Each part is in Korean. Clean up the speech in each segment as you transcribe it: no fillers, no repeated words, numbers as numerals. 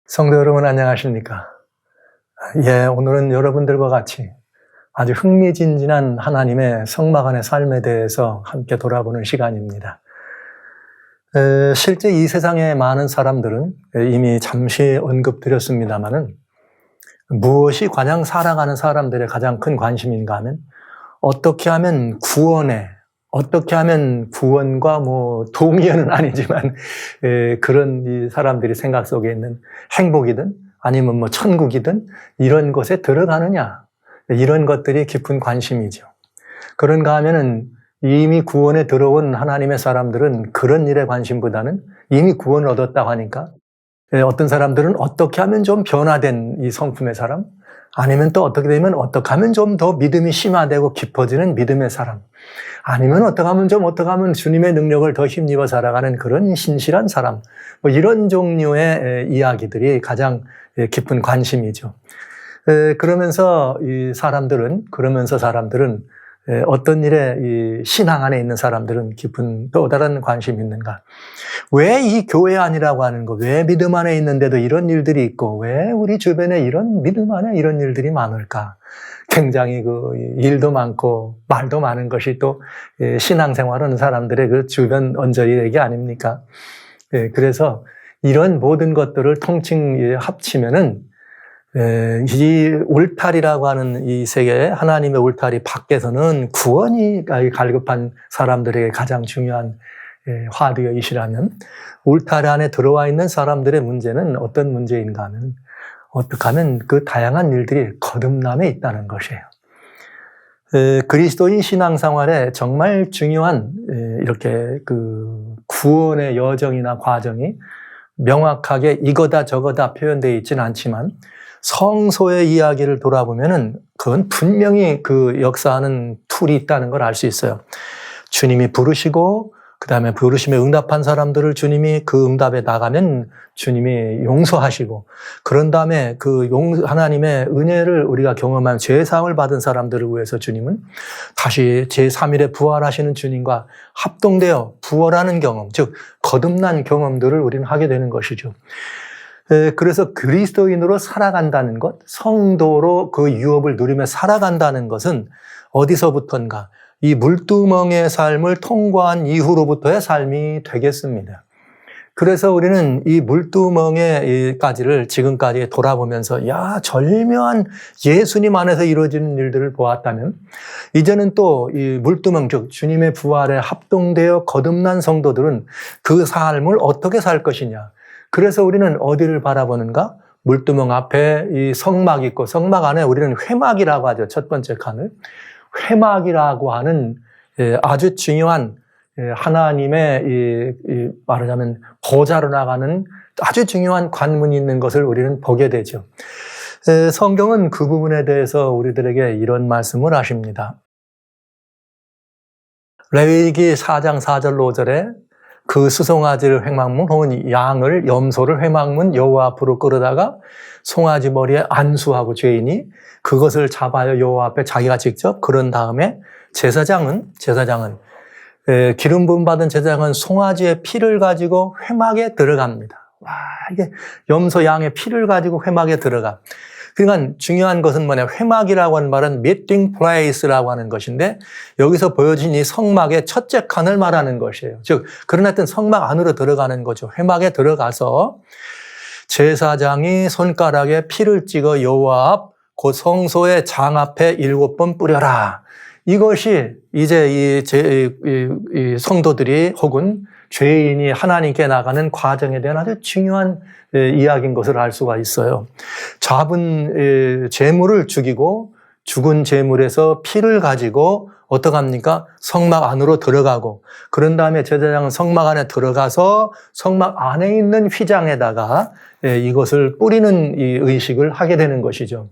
성도 여러분 안녕하십니까? 오늘은 여러분들과 같이 아주 흥미진진한 하나님의 성막 안의 삶에 대해서 함께 돌아보는 시간입니다. 실제 이 세상의 많은 사람들은 이미 잠시 언급드렸습니다마는 무엇이 가장 살아가는 사람들의 가장 큰 관심인가 하면 어떻게 하면 어떻게 하면 구원과 동의어는 아니지만 그런 이 사람들이 생각 속에 있는 행복이든 아니면 천국이든 이런 곳에 들어가느냐, 이런 것들이 깊은 관심이죠. 그런가 하면은 이미 구원에 들어온 하나님의 사람들은 그런 일에 관심보다는 이미 구원을 얻었다고 하니까 어떤 사람들은 어떻게 하면 좀 변화된 이 성품의 사람, 아니면 또 어떻게 하면 좀 더 믿음이 심화되고 깊어지는 믿음의 사람, 아니면 어떻게 하면 주님의 능력을 더 힘입어 살아가는 그런 신실한 사람, 이런 종류의 이야기들이 가장 깊은 관심이죠. 그러면서 사람들은 어떤 일에 이 신앙 안에 있는 사람들은 깊은 또 다른 관심이 있는가? 왜 이 교회 아니라고 하는 거, 왜 믿음 안에 있는데도 이런 일들이 있고, 왜 우리 주변에 이런 믿음 안에 이런 일들이 많을까? 굉장히 일도 많고 말도 많은 것이 또 신앙생활하는 사람들의 그 주변 언저리 얘기 아닙니까? 그래서 이런 모든 것들을 통칭 합치면은 이 울타리라고 하는 이 세계, 하나님의 울타리 밖에서는 구원이 갈급한 사람들에게 가장 중요한 화두이시라면, 울타리 안에 들어와 있는 사람들의 문제는 어떤 문제인가 하면 어떻게 하면 그 다양한 일들이 거듭남에 있다는 것이에요. 그리스도인 신앙생활에 정말 중요한 이렇게 그 구원의 여정이나 과정이 명확하게 이거다 저거다 표현되어 있지는 않지만 성소의 이야기를 돌아보면은 그건 분명히 그 역사하는 툴이 있다는 걸 알 수 있어요. 주님이 부르시고 그 다음에 부르심에 응답한 사람들을 주님이 그 응답에 나가면 주님이 용서하시고, 그런 다음에 하나님의 은혜를 우리가 경험한 죄사함을 받은 사람들을 위해서 주님은 다시 제3일에 부활하시는 주님과 합동되어 부활하는 경험, 즉 거듭난 경험들을 우리는 하게 되는 것이죠. 그래서 그리스도인으로 살아간다는 것, 성도로 그 유업을 누리며 살아간다는 것은 어디서부터인가? 이 물두멍의 삶을 통과한 이후로부터의 삶이 되겠습니다. 그래서 우리는 이 물두멍에까지를 지금까지 돌아보면서 절묘한 예수님 안에서 이루어지는 일들을 보았다면, 이제는 또 이 물두멍, 즉 주님의 부활에 합동되어 거듭난 성도들은 그 삶을 어떻게 살 것이냐. 그래서 우리는 어디를 바라보는가? 물두멍 앞에 이 성막이 있고, 성막 안에 우리는 회막이라고 하죠. 첫 번째 칸을. 회막이라고 하는 아주 중요한 하나님의 말하자면 보좌로 나가는 아주 중요한 관문이 있는 것을 우리는 보게 되죠. 성경은 그 부분에 대해서 우리들에게 이런 말씀을 하십니다. 레위기 4장 4절 5절에 그 수송아지를 회막문 혹은 염소를 회막문 여호와 앞으로 끌어다가 송아지 머리에 안수하고 죄인이 그것을 잡아요 여호와 앞에 자기가 직접, 그런 다음에 제사장은 기름 부음 받은 제사장은 송아지의 피를 가지고 회막에 들어갑니다. 이게 염소 양의 피를 가지고 회막에 들어가. 그러니까 중요한 것은 회막이라고 하는 말은 meeting place라고 하는 것인데, 여기서 보여진 이 성막의 첫째 칸을 말하는 것이에요. 즉, 그런 성막 안으로 들어가는 거죠. 회막에 들어가서 제사장이 손가락에 피를 찍어 여호와 앞 곧 성소의 장 앞에 7번 뿌려라. 이것이 이제 이 성도들이 혹은 죄인이 하나님께 나가는 과정에 대한 아주 중요한 이야기인 것을 알 수가 있어요. 잡은 제물을 죽이고 죽은 제물에서 피를 가지고 어떡합니까? 성막 안으로 들어가고, 그런 다음에 제사장은 성막 안에 들어가서 성막 안에 있는 휘장에다가 이것을 뿌리는 이 의식을 하게 되는 것이죠.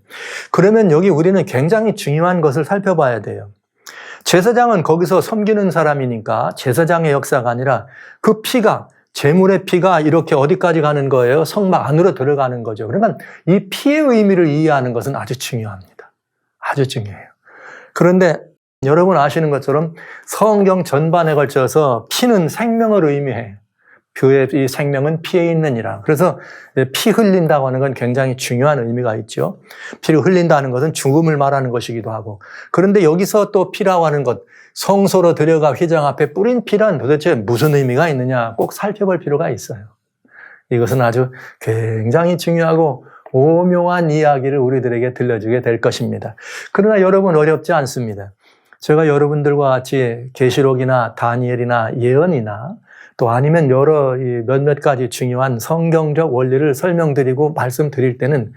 그러면 여기 우리는 굉장히 중요한 것을 살펴봐야 돼요. 제사장은 거기서 섬기는 사람이니까 제사장의 역사가 아니라 그 피가, 제물의 피가 이렇게 어디까지 가는 거예요? 성막 안으로 들어가는 거죠. 그러니까 이 피의 의미를 이해하는 것은 아주 중요합니다. 아주 중요해요. 그런데 여러분 아시는 것처럼 성경 전반에 걸쳐서 피는 생명을 의미해요. 그의 이 생명은 피에 있느니라. 그래서 피 흘린다고 하는 건 굉장히 중요한 의미가 있죠. 피를 흘린다는 것은 죽음을 말하는 것이기도 하고. 그런데 여기서 또 피라고 하는 것, 성소로 들여가 휘장 앞에 뿌린 피란 도대체 무슨 의미가 있느냐 꼭 살펴볼 필요가 있어요. 이것은 아주 굉장히 중요하고 오묘한 이야기를 우리들에게 들려주게 될 것입니다. 그러나 여러분 어렵지 않습니다. 제가 여러분들과 같이 계시록이나 다니엘이나 예언이나 또 아니면 여러 몇몇 가지 중요한 성경적 원리를 설명드리고 말씀드릴 때는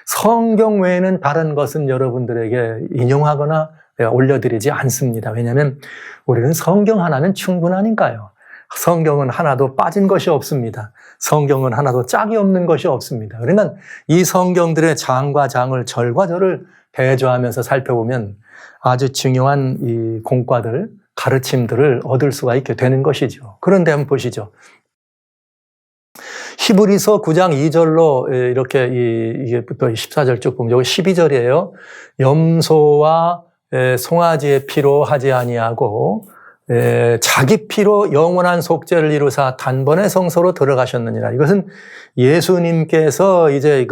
성경 외에는 다른 것은 여러분들에게 인용하거나 올려드리지 않습니다. 왜냐하면 우리는 성경 하나면 충분하니까요. 성경은 하나도 빠진 것이 없습니다. 성경은 하나도 짝이 없는 것이 없습니다. 그러니까 이 성경들의 장과 장을 절과 절을 대조하면서 살펴보면 아주 중요한 이 공과들, 가르침들을 얻을 수가 있게 되는 것이죠. 그런데 한번 보시죠. 히브리서 9장 2절로 이렇게 이게부터 14절 쭉 보면 여기 12절이에요. 염소와 송아지의 피로 하지 아니하고 자기 피로 영원한 속죄를 이루사 단번에 성소로 들어가셨느니라. 이것은 예수님께서 이제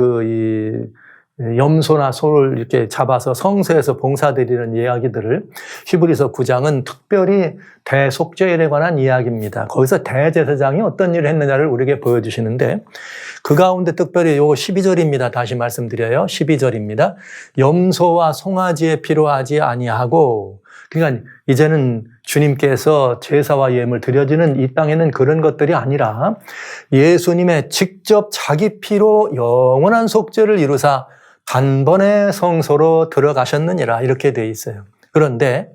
염소나 소를 이렇게 잡아서 성소에서 봉사드리는 이야기들을 히브리서 9장은 특별히 대속죄일에 관한 이야기입니다. 거기서 대제사장이 어떤 일을 했느냐를 우리에게 보여주시는데 그 가운데 특별히 요거 12절입니다. 다시 말씀드려요. 12절입니다. 염소와 송아지의 피로 하지 아니하고, 그러니까 이제는 주님께서 제사와 예물 드려지는 이 땅에는 그런 것들이 아니라 예수님의 직접 자기 피로 영원한 속죄를 이루사 단번에 성소로 들어가셨느니라 이렇게 돼 있어요. 그런데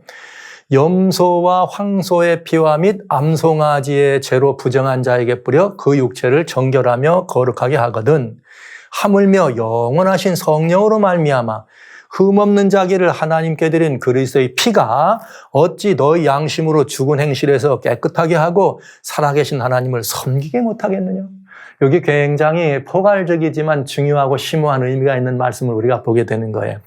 염소와 황소의 피와 및 암송아지의 죄로 부정한 자에게 뿌려 그 육체를 정결하며 거룩하게 하거든 하물며 영원하신 성령으로 말미암아 흠없는 자기를 하나님께 드린 그리스도의 피가 어찌 너희 양심으로 죽은 행실에서 깨끗하게 하고 살아계신 하나님을 섬기게 못하겠느냐. 여기 굉장히 포괄적이지만 중요하고 심오한 의미가 있는 말씀을 우리가 보게 되는 거예요.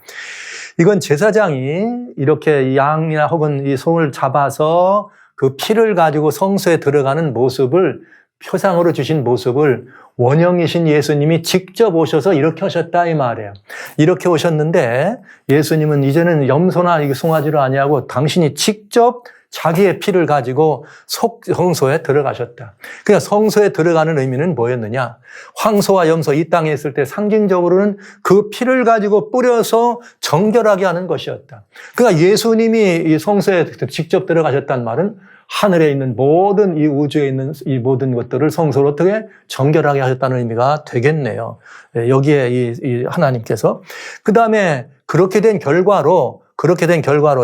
이건 제사장이 이렇게 양이나 혹은 이 소를 잡아서 그 피를 가지고 성소에 들어가는 모습을 표상으로 주신 모습을 원형이신 예수님이 직접 오셔서 이렇게 하셨다 이 말이에요. 이렇게 오셨는데 예수님은 이제는 염소나 송아지로 아니하고 당신이 직접 자기의 피를 가지고 성소에 들어가셨다. 그러니까 성소에 들어가는 의미는 뭐였느냐? 황소와 염소 이 땅에 있을 때 상징적으로는 그 피를 가지고 뿌려서 정결하게 하는 것이었다. 그러니까 예수님이 이 성소에 직접 들어가셨다는 말은 하늘에 있는 모든 이 우주에 있는 이 모든 것들을 성소로 어떻게 정결하게 하셨다는 의미가 되겠네요. 여기에 이 하나님께서 그 다음에 그렇게 된 결과로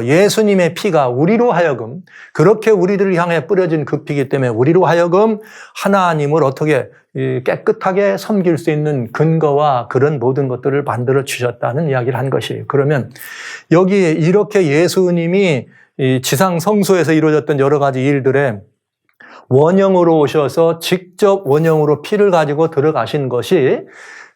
예수님의 피가 우리로 하여금 그렇게 우리들을 향해 뿌려진 그 피이기 때문에 우리로 하여금 하나님을 어떻게 깨끗하게 섬길 수 있는 근거와 그런 모든 것들을 만들어 주셨다는 이야기를 한 것이에요. 그러면 여기 이렇게 예수님이 이 지상 성소에서 이루어졌던 여러 가지 일들에 원형으로 오셔서 직접 원형으로 피를 가지고 들어가신 것이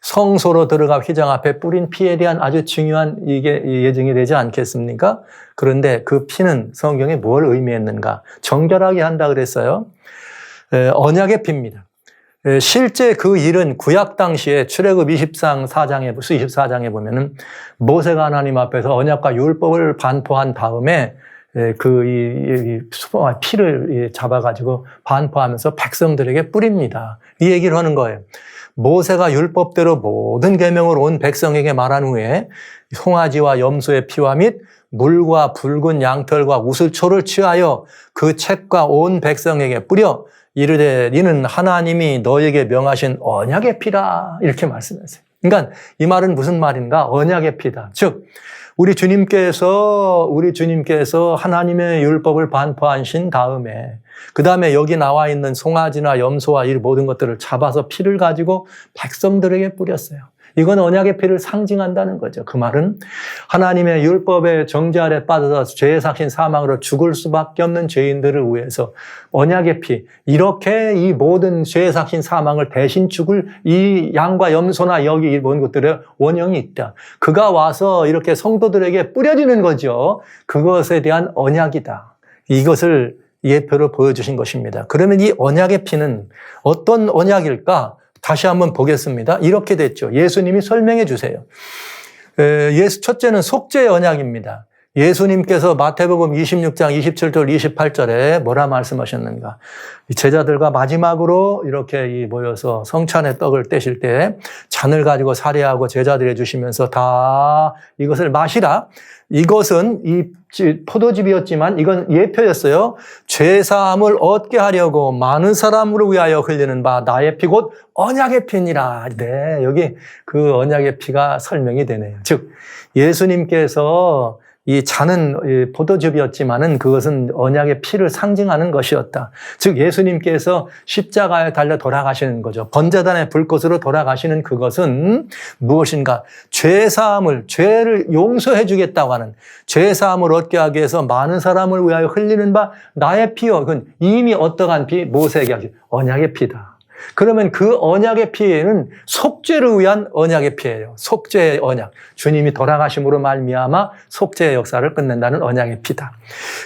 성소로 들어가 휘장 앞에 뿌린 피에 대한 아주 중요한 이게 예증이 되지 않겠습니까? 그런데 그 피는 성경에 뭘 의미했는가? 정결하게 한다 그랬어요. 언약의 피입니다. 실제 그 일은 구약 당시에 출애굽 24장에 보면은 모세가 하나님 앞에서 언약과 율법을 반포한 다음에 피를 잡아가지고 반포하면서 백성들에게 뿌립니다. 이 얘기를 하는 거예요. 모세가 율법대로 모든 계명을 온 백성에게 말한 후에 송아지와 염소의 피와 및 물과 붉은 양털과 우슬초를 취하여 그 책과 온 백성에게 뿌려 이르되 이는 하나님이 너에게 명하신 언약의 피라 이렇게 말씀하세요. 그러니까 이 말은 무슨 말인가? 언약의 피다. 즉 우리 주님께서 하나님의 율법을 반포하신 다음에 그 다음에 여기 나와 있는 송아지나 염소와 이 모든 것들을 잡아서 피를 가지고 백성들에게 뿌렸어요. 이건 언약의 피를 상징한다는 거죠. 그 말은 하나님의 율법의 정죄 아래 빠져서 죄의 삭신 사망으로 죽을 수밖에 없는 죄인들을 위해서 언약의 피, 이렇게 이 모든 죄의 삭신 사망을 대신 죽을 이 양과 염소나 여기 이 모든 것들의 원형이 있다. 그가 와서 이렇게 성도들에게 뿌려지는 거죠. 그것에 대한 언약이다. 이것을 예표를 보여주신 것입니다. 그러면 이 언약의 피는 어떤 언약일까? 다시 한번 보겠습니다. 이렇게 됐죠. 예수님이 설명해 주세요. 첫째는 속죄의 언약입니다. 예수님께서 마태복음 26장 27절 28절에 뭐라 말씀하셨는가? 제자들과 마지막으로 이렇게 모여서 성찬의 떡을 떼실 때 잔을 가지고 사례하고 제자들에 주시면서 다 이것을 마시라. 이것은 이 포도즙이었지만 이건 예표였어요. 죄사함을 얻게 하려고 많은 사람을 위하여 흘리는 바 나의 피 곧 언약의 피니라. 네, 여기 그 언약의 피가 설명이 되네요. 즉 예수님께서 이 잔은 포도즙이었지만은 그것은 언약의 피를 상징하는 것이었다. 즉 예수님께서 십자가에 달려 돌아가시는 거죠. 번제단의 불꽃으로 돌아가시는 그것은 무엇인가? 죄를 용서해 주겠다고 하는, 죄사함을 얻게 하기 위해서 많은 사람을 위하여 흘리는 바 나의 피요. 그건 이미 어떠한 피? 모세에게 언약의 피다. 그러면 그 언약의 피에는 속죄를 위한 언약의 피예요. 속죄의 언약. 주님이 돌아가심으로 말미암아 속죄의 역사를 끝낸다는 언약의 피다.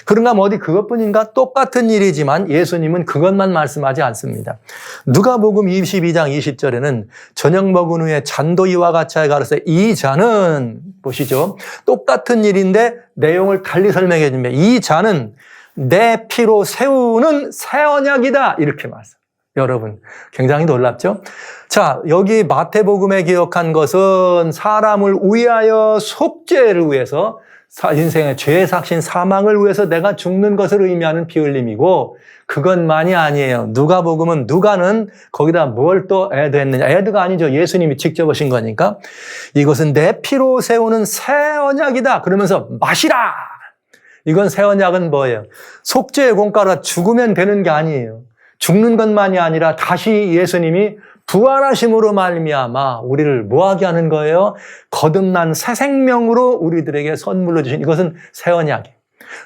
그런가 하면 어디 그것뿐인가? 똑같은 일이지만 예수님은 그것만 말씀하지 않습니다. 누가복음 22장 20절에는 저녁 먹은 후에 잔도 이와 같이 하여 가로되 이 잔은 보시죠. 똑같은 일인데 내용을 달리 설명해 줍니다. 이 잔은 내 피로 세우는 새 언약이다. 이렇게 말씀. 여러분, 굉장히 놀랍죠? 자, 여기 마태복음에 기록한 것은 사람을 위하여 속죄를 위해서 인생의 죄 삭신 사망을 위해서 내가 죽는 것을 의미하는 피 흘림이고 그것만이 아니에요. 누가복음은 누가는 거기다 뭘 또 애드했느냐. 애드가 아니죠. 예수님이 직접 하신 거니까. 이것은 내 피로 세우는 새 언약이다. 그러면서 마시라. 이건 새 언약은 뭐예요? 속죄의 공가라 죽으면 되는 게 아니에요. 죽는 것만이 아니라 다시 예수님이 부활하심으로 말미암아 우리를 뭐하게 하는 거예요? 거듭난 새 생명으로 우리들에게 선물로 주신 이것은 새 언약이에요.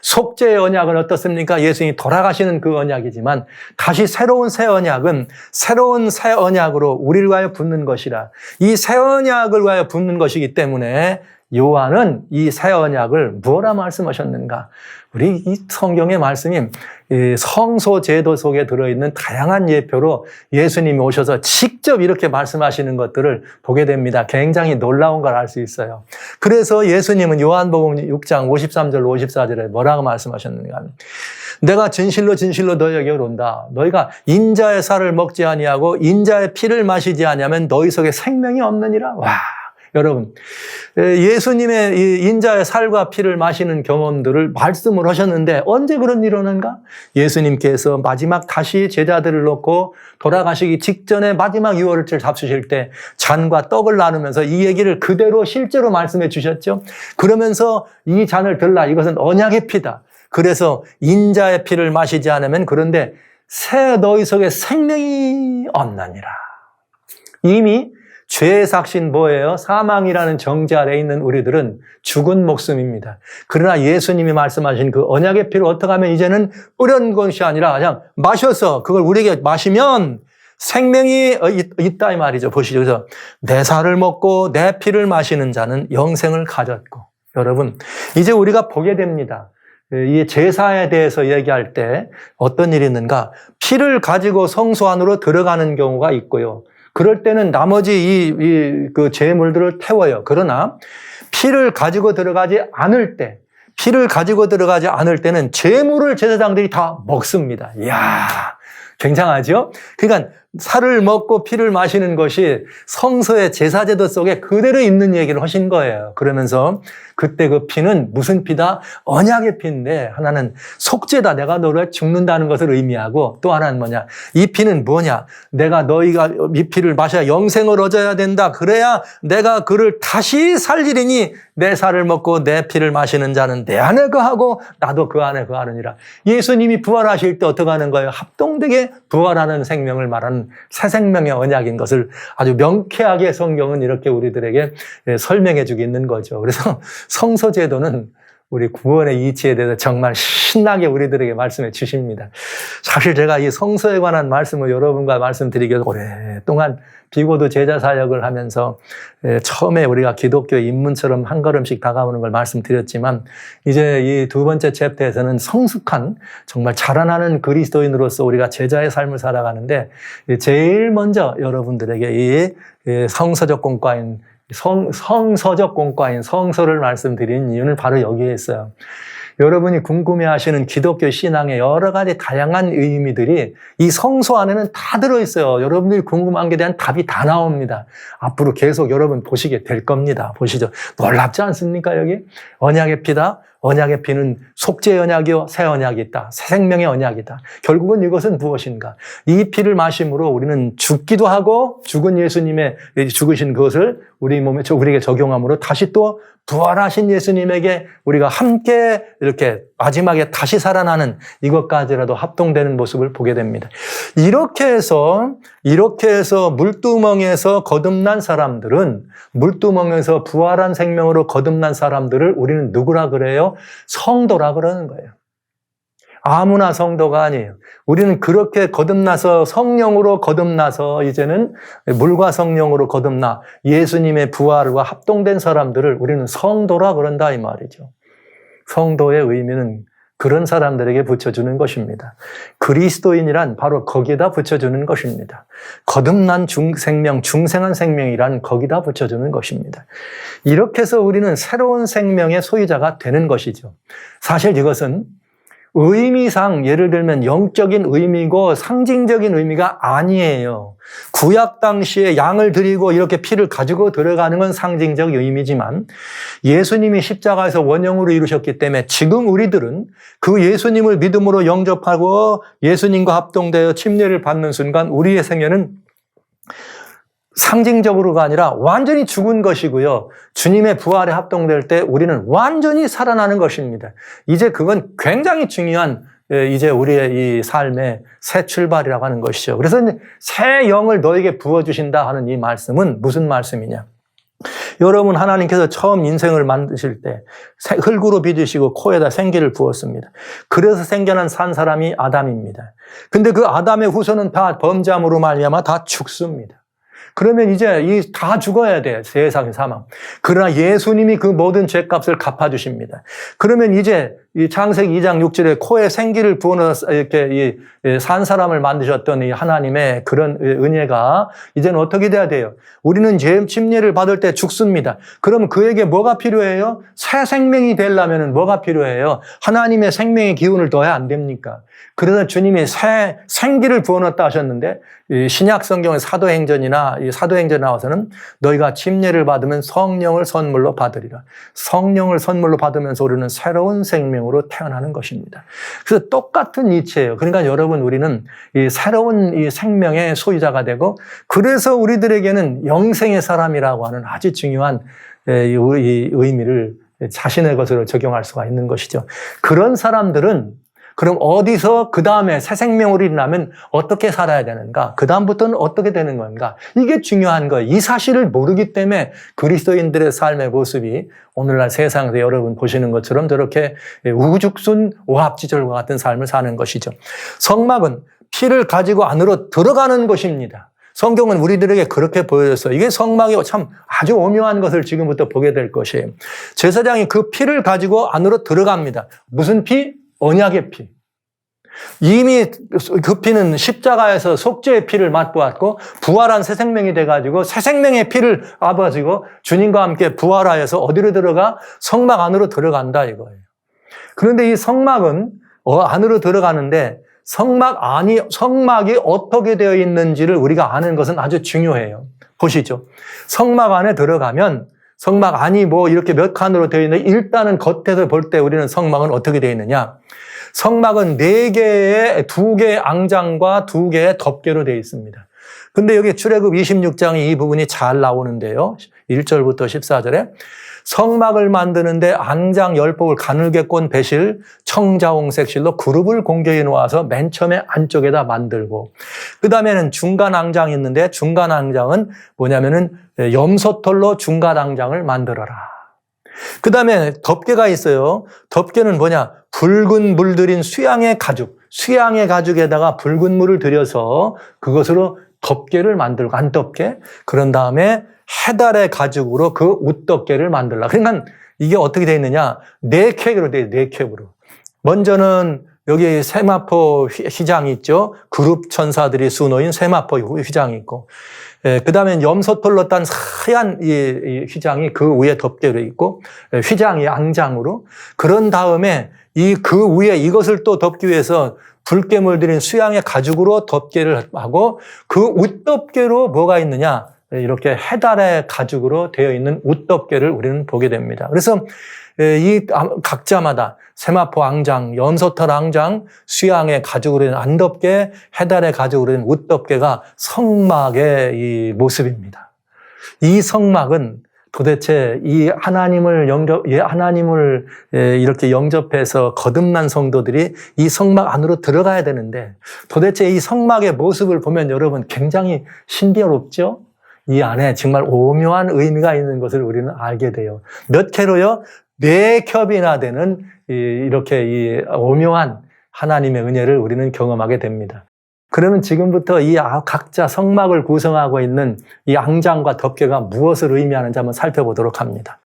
속죄의 언약은 어떻습니까? 예수님이 돌아가시는 그 언약이지만 다시 새로운 새 언약은 새로운 새 언약으로 우리를 위하여 붙는 것이라. 이 새 언약을 위하여 붙는 것이기 때문에 요한은 이 새 언약을 뭐라 말씀하셨는가? 우리 이 성경의 말씀이 성소 제도 속에 들어있는 다양한 예표로 예수님이 오셔서 직접 이렇게 말씀하시는 것들을 보게 됩니다. 굉장히 놀라운 걸 알 수 있어요. 그래서 예수님은 요한복음 6장 53절 54절에 뭐라고 말씀하셨는가? 내가 진실로 진실로 너희에게 이른다. 너희가 인자의 살을 먹지 아니하고 인자의 피를 마시지 아니하면 너희 속에 생명이 없느니라. 와. 여러분, 예수님의 이 인자의 살과 피를 마시는 경험들을 말씀을 하셨는데 언제 그런 일이 오는가? 예수님께서 마지막 다시 제자들을 놓고 돌아가시기 직전에 마지막 유월절 잡수실 때 잔과 떡을 나누면서 이 얘기를 그대로 실제로 말씀해 주셨죠. 그러면서 이 잔을 들라. 이것은 언약의 피다. 그래서 인자의 피를 마시지 않으면 그런데 새 너희 속에 생명이 없나니라. 이미 죄의 삭신 뭐예요? 사망이라는 정죄 아래에 있는 우리들은 죽은 목숨입니다. 그러나 예수님이 말씀하신 그 언약의 피를 어떻게 하면 이제는 뿌려는 것이 아니라 그냥 마셔서 그걸 우리에게 마시면 생명이 있다 이 말이죠. 보시죠. 그래서 내 살을 먹고 내 피를 마시는 자는 영생을 가졌고. 여러분, 이제 우리가 보게 됩니다. 이 제사에 대해서 얘기할 때 어떤 일이 있는가? 피를 가지고 성소 안으로 들어가는 경우가 있고요. 그럴 때는 나머지 그 제물들을 태워요. 그러나 피를 가지고 들어가지 않을 때는 제물을 제사장들이 다 먹습니다. 이야, 굉장하죠? 그러니까 살을 먹고 피를 마시는 것이 성서의 제사제도 속에 그대로 있는 얘기를 하신 거예요. 그러면서 그때 그 피는 무슨 피다? 언약의 피인데 하나는 속죄다. 내가 너를 죽는다는 것을 의미하고 또 하나는 뭐냐? 이 피는 뭐냐? 너희가 이 피를 마셔야 영생을 얻어야 된다. 그래야 내가 그를 다시 살리리니 내 살을 먹고 내 피를 마시는 자는 내 안에 거하고 나도 그 안에 거하느니라. 예수님이 부활하실 때 어떻게 하는 거예요? 합동되게 부활하는 생명을 말하는 새 생명의 언약인 것을 아주 명쾌하게 성경은 이렇게 우리들에게 설명해 주고 있는 거죠. 그래서 성소제도는 우리 구원의 이치에 대해서 정말 신나게 우리들에게 말씀해 주십니다. 사실 제가 이 성서에 관한 말씀을 여러분과 말씀드리기 위해서 오랫동안 비고도 제자 사역을 하면서 처음에 우리가 기독교 입문처럼 한 걸음씩 다가오는 걸 말씀드렸지만 이제 이 두 번째 챕터에서는 성숙한 정말 자라나는 그리스도인으로서 우리가 제자의 삶을 살아가는데 제일 먼저 여러분들에게 이 성서적 공과인 성서적 공과인 성서를 말씀드린 이유는 바로 여기에 있어요. 여러분이 궁금해하시는 기독교 신앙의 여러 가지 다양한 의미들이 이 성서 안에는 다 들어있어요. 여러분들이 궁금한 게 대한 답이 다 나옵니다. 앞으로 계속 여러분 보시게 될 겁니다. 보시죠. 놀랍지 않습니까, 여기? 언약의 피다. 언약의 피는 속죄의 언약이요, 새 언약이 있다. 새 생명의 언약이다. 결국은 이것은 무엇인가? 이 피를 마심으로 우리는 죽기도 하고 죽은 예수님의 죽으신 그것을 우리 몸에 우리에게 적용함으로 다시 또 부활하신 예수님에게 우리가 함께 이렇게 마지막에 다시 살아나는 이것까지라도 합동되는 모습을 보게 됩니다. 이렇게 해서 물두멍에서 거듭난 사람들은 물두멍에서 부활한 생명으로 거듭난 사람들을 우리는 누구라 그래요? 성도라 그러는 거예요. 아무나 성도가 아니에요. 우리는 그렇게 거듭나서 성령으로 거듭나서 이제는 물과 성령으로 거듭나 예수님의 부활과 합동된 사람들을 우리는 성도라 그런다 이 말이죠. 성도의 의미는 그런 사람들에게 붙여주는 것입니다. 그리스도인이란 바로 거기다 붙여주는 것입니다. 거듭난 생명, 중생한 생명이란 거기다 붙여주는 것입니다. 이렇게 해서 우리는 새로운 생명의 소유자가 되는 것이죠. 사실 이것은 의미상 예를 들면 영적인 의미고 상징적인 의미가 아니에요. 구약 당시에 양을 드리고 이렇게 피를 가지고 들어가는 건 상징적 의미지만 예수님이 십자가에서 원형으로 이루셨기 때문에 지금 우리들은 그 예수님을 믿음으로 영접하고 예수님과 합동되어 침례를 받는 순간 우리의 생애는 상징적으로가 아니라 완전히 죽은 것이고요. 주님의 부활에 합동될 때 우리는 완전히 살아나는 것입니다. 이제 그건 굉장히 중요한 이제 우리의 이 삶의 새 출발이라고 하는 것이죠. 그래서 새 영을 너에게 부어주신다 하는 이 말씀은 무슨 말씀이냐? 여러분 하나님께서 처음 인생을 만드실 때 흙으로 빚으시고 코에다 생기를 부었습니다. 그래서 생겨난 산 사람이 아담입니다. 근데 그 아담의 후손은 다 범죄함으로 말미암아 다 죽습니다. 그러면 이제 다 죽어야 돼요. 세상의 사망. 그러나 예수님이 그 모든 죄값을 갚아주십니다. 그러면 이제 이 창세기 2장 6절에 코에 생기를 부어넣어서 이렇게 산 사람을 만드셨던 이 하나님의 그런 은혜가 이제는 어떻게 돼야 돼요? 우리는 죄 침례를 받을 때 죽습니다. 그럼 그에게 뭐가 필요해요? 새 생명이 되려면 뭐가 필요해요? 하나님의 생명의 기운을 더해야 안 됩니까? 그래서 주님이 새 생기를 부어넣었다 하셨는데 신약 성경의 사도행전이나 이 사도행전 나와서는 너희가 침례를 받으면 성령을 선물로 받으리라. 성령을 선물로 받으면서 우리는 새로운 생명으로 태어나는 것입니다. 그래서 똑같은 이치예요. 그러니까 여러분 우리는 이 새로운 이 생명의 소유자가 되고 그래서 우리들에게는 영생의 사람이라고 하는 아주 중요한 이 의미를 자신의 것으로 적용할 수가 있는 것이죠. 그런 사람들은 그럼 어디서 그 다음에 새 생명으로 일어나면 어떻게 살아야 되는가? 그 다음부터는 어떻게 되는 건가? 이게 중요한 거예요. 이 사실을 모르기 때문에 그리스도인들의 삶의 모습이 오늘날 세상에서 여러분 보시는 것처럼 저렇게 우죽순 오합지졸과 같은 삶을 사는 것이죠. 성막은 피를 가지고 안으로 들어가는 것입니다. 성경은 우리들에게 그렇게 보여줬어요. 이게 성막이 참 아주 오묘한 것을 지금부터 보게 될 것이에요. 제사장이 그 피를 가지고 안으로 들어갑니다. 무슨 피? 언약의 피. 이미 그 피는 십자가에서 속죄의 피를 맛보았고 부활한 새 생명이 돼가지고 새 생명의 피를 아버지고 주님과 함께 부활하여서 어디로 들어가? 성막 안으로 들어간다 이거예요. 그런데 이 성막은 안으로 들어가는데 성막이 어떻게 되어 있는지를 우리가 아는 것은 아주 중요해요. 보시죠. 성막 안에 들어가면 성막 안이 뭐 이렇게 몇 칸으로 되어 있는데 일단은 겉에서 볼 때 우리는 성막은 어떻게 되어 있느냐? 성막은 4개의 2개의 앙장과 2개의 덮개로 되어 있습니다. 근데 여기 출애굽 26장에 이 부분이 잘 나오는데요. 1절부터 14절에 성막을 만드는데 앙장 10폭을 가늘게 꼰 배실, 청자홍색 실로 그룹을 공개해 놓아서 맨 처음에 안쪽에다 만들고 그 다음에는 중간 앙장이 있는데 중간 앙장은 뭐냐면은 염소털로 중간 앙장을 만들어라. 그 다음에 덮개가 있어요. 덮개는 뭐냐? 붉은 물 들인 수양의 가죽. 수양의 가죽에다가 붉은 물을 들여서 그것으로 덮개를 만들고, 안덮개. 그런 다음에 해달의 가죽으로 그 웃덮개를 만들라. 그러니까 이게 어떻게 되어 있느냐? 네 캡으로 되어 있어요. 네 캡으로. 먼저는 여기 세마포 휘장이 있죠. 그룹 천사들이 수놓인 세마포 휘장이 있고, 그 다음에 염소털로 딴 하얀 이 휘장이 그 위에 덮개로 있고, 휘장이 앙장으로. 그런 다음에 그 위에 이것을 또 덮기 위해서 붉게 물들인 수양의 가죽으로 덮개를 하고, 그 웃덮개로 뭐가 있느냐? 이렇게 해달의 가죽으로 되어 있는 웃덮개를 우리는 보게 됩니다. 그래서 이 각자마다 세마포 앙장, 염소털 앙장, 수양의 가죽으로 된 안덮개, 해달의 가죽으로 된 웃덮개가 성막의 이 모습입니다. 이 성막은 도대체 이 하나님을 이렇게 영접해서 거듭난 성도들이 이 성막 안으로 들어가야 되는데, 도대체 이 성막의 모습을 보면 여러분 굉장히 신비롭죠? 이 안에 정말 오묘한 의미가 있는 것을 우리는 알게 돼요. 몇 켜로요? 4겹이나 되는 이렇게 이 오묘한 하나님의 은혜를 우리는 경험하게 됩니다. 그러면 지금부터 이 각자 성막을 구성하고 있는 이 앙장과 덮개가 무엇을 의미하는지 한번 살펴보도록 합니다.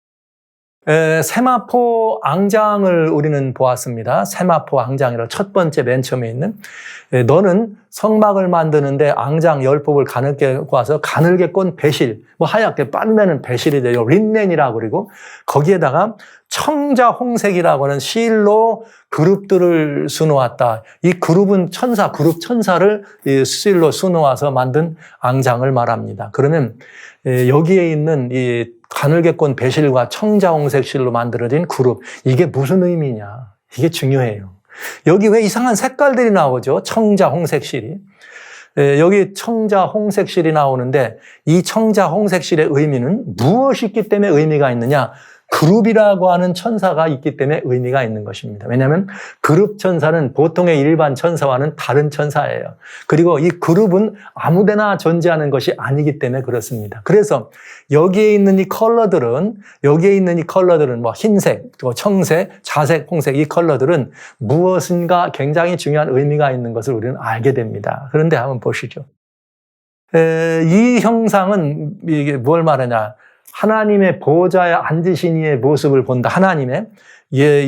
세마포 앙장을 우리는 보았습니다. 세마포 앙장이라고 첫 번째 맨 처음에 있는, 너는 성막을 만드는데 앙장 10법을 가늘게 꽈서 가늘게 꼰 배실, 하얗게 빤매는 배실이 돼요. 린넨이라고 그리고 거기에다가 청자 홍색이라고 하는 실로 그룹들을 수놓았다. 이 그룹은 그룹 천사를 실로 수놓아서 만든 앙장을 말합니다. 그러면 여기에 있는 이 가늘게 꼰 배실과 청자홍색 실로 만들어진 그룹, 이게 무슨 의미냐? 이게 중요해요. 여기 왜 이상한 색깔들이 나오죠? 청자홍색 실이. 여기 청자홍색 실이 나오는데, 이 청자홍색 실의 의미는 무엇이 있기 때문에 의미가 있느냐? 그룹이라고 하는 천사가 있기 때문에 의미가 있는 것입니다. 왜냐하면 그룹 천사는 보통의 일반 천사와는 다른 천사예요. 그리고 이 그룹은 아무데나 존재하는 것이 아니기 때문에 그렇습니다. 그래서 여기에 있는 이 컬러들은 뭐 흰색, 청색, 자색, 홍색 이 컬러들은 무엇인가 굉장히 중요한 의미가 있는 것을 우리는 알게 됩니다. 그런데 한번 보시죠. 이 형상은 이게 뭘 말하냐? 하나님의 보좌에 앉으신 이의 모습을 본다. 하나님의,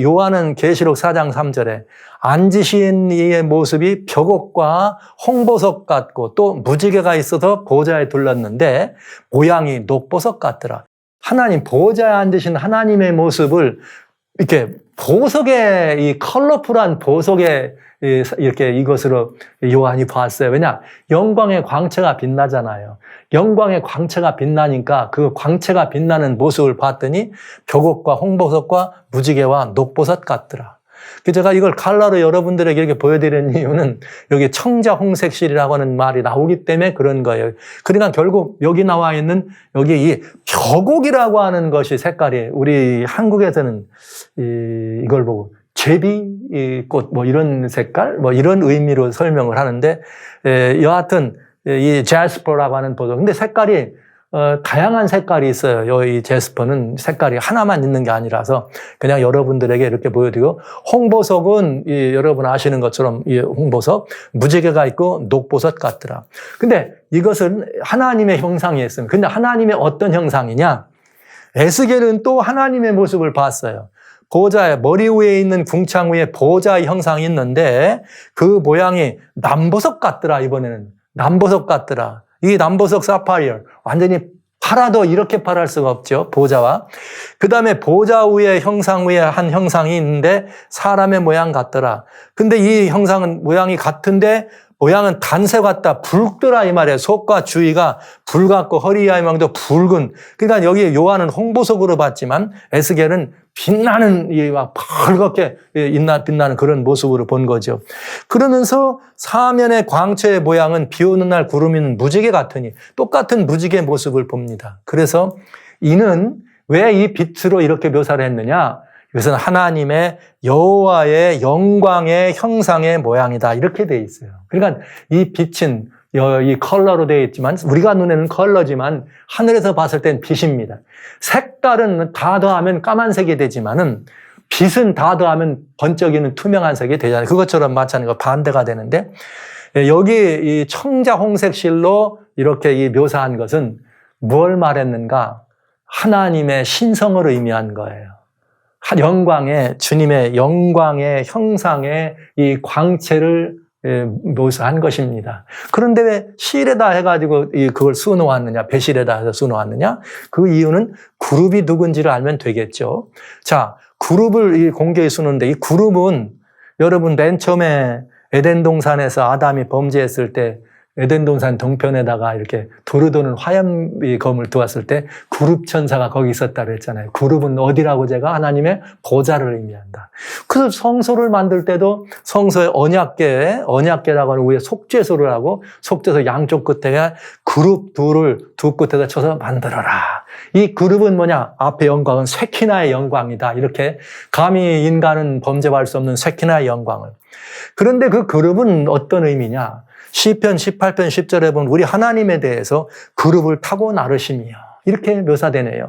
요한은 계시록 4장 3절에 앉으신 이의 모습이 벽옥과 홍보석 같고 또 무지개가 있어서 보좌에 둘렀는데 모양이 녹보석 같더라. 하나님, 보좌에 앉으신 하나님의 모습을 이렇게 보석의, 이 컬러풀한 보석의 이렇게 이것으로 요한이 봤어요. 왜냐? 영광의 광채가 빛나잖아요. 영광의 광채가 빛나니까 그 광채가 빛나는 모습을 봤더니 벽옥과 홍보석과 무지개와 녹보석 같더라. 제가 이걸 칼라로 여러분들에게 이렇게 보여드리는 이유는 여기 청자 홍색실이라고 하는 말이 나오기 때문에 그런 거예요. 그러니까 결국 여기 나와 있는 여기 이 벽옥이라고 하는 것이 색깔이, 우리 한국에서는 이걸 보고 제비꽃 이런 색깔 이런 의미로 설명을 하는데, 여하튼 이 제스퍼라고 하는 보석. 근데 색깔이 다양한 색깔이 있어요. 이 제스퍼는 색깔이 하나만 있는 게 아니라서 그냥 여러분들에게 이렇게 보여드리고, 홍보석은 여러분 아시는 것처럼 이 홍보석, 무지개가 있고 녹보석 같더라. 근데 이것은 하나님의 형상이었습니다. 근데 하나님의 어떤 형상이냐? 에스겔은 또 하나님의 모습을 봤어요. 보좌에, 머리 위에 있는 궁창 위에 보좌의 형상이 있는데 그 모양이 남보석 같더라. 이번에는 남보석 같더라. 이 남보석 사파이어, 완전히 팔아도 이렇게 팔할 수가 없죠. 보좌와. 그 다음에 보좌 위에 형상 위에 한 형상이 있는데 사람의 모양 같더라. 근데 이 형상은 모양이 같은데 모양은 단새 같다. 붉더라 이 말이에요. 속과 주위가 불 같고 허리와 모양도 붉은. 그러니까 여기 요한은 홍보석으로 봤지만 에스겔은 빛나는, 막 펄겋게 빛나는 그런 모습으로 본 거죠. 그러면서 사면의 광채의 모양은 비 오는 날 구름이 있는 무지개 같으니 똑같은 무지개 모습을 봅니다. 그래서 이는 왜 이 빛으로 이렇게 묘사를 했느냐? 이것은 하나님의 여호와의 영광의 형상의 모양이다. 이렇게 돼 있어요. 그러니까 이 빛은 이 컬러로 되어 있지만 우리가 눈에는 컬러지만 하늘에서 봤을 땐 빛입니다. 색깔은 다 더하면 까만색이 되지만은 빛은 다 더하면 번쩍이는 투명한 색이 되잖아요. 그것처럼 마찬가지로 반대가 되는데 여기 이 청자 홍색 실로 이렇게 이 묘사한 것은 뭘 말했는가? 하나님의 신성을 의미한 거예요. 영광의 주님의 영광의 형상의 이 광채를 묘사한 것입니다. 그런데 왜 실에다 해가지고 그걸 수놓았느냐, 배실에다 해서 수놓았느냐? 그 이유는 그룹이 누군지를 알면 되겠죠. 자, 그룹을 공개해 수는데 이 그룹은 여러분 맨 처음에 에덴 동산에서 아담이 범죄했을 때 에덴 동산 동편에다가 이렇게 두루도는 화염검을 두었을 때 그룹 천사가 거기 있었다 그랬잖아요. 그룹은 어디라고 제가 하나님의 보좌를 의미한다. 그래서 성소를 만들 때도 성소의 언약궤라고 하는 위에 속죄소를 하고 속죄소 양쪽 끝에 그룹 두 끝에다 쳐서 만들어라. 이 그룹은 뭐냐? 앞에 영광은 쉐키나의 영광이다. 이렇게 감히 인간은 범죄할 수 없는 쉐키나의 영광을. 그런데 그 그룹은 어떤 의미냐? 시편 18편 10절에 보면 우리 하나님에 대해서 그룹을 타고 나르시며 이렇게 묘사되네요.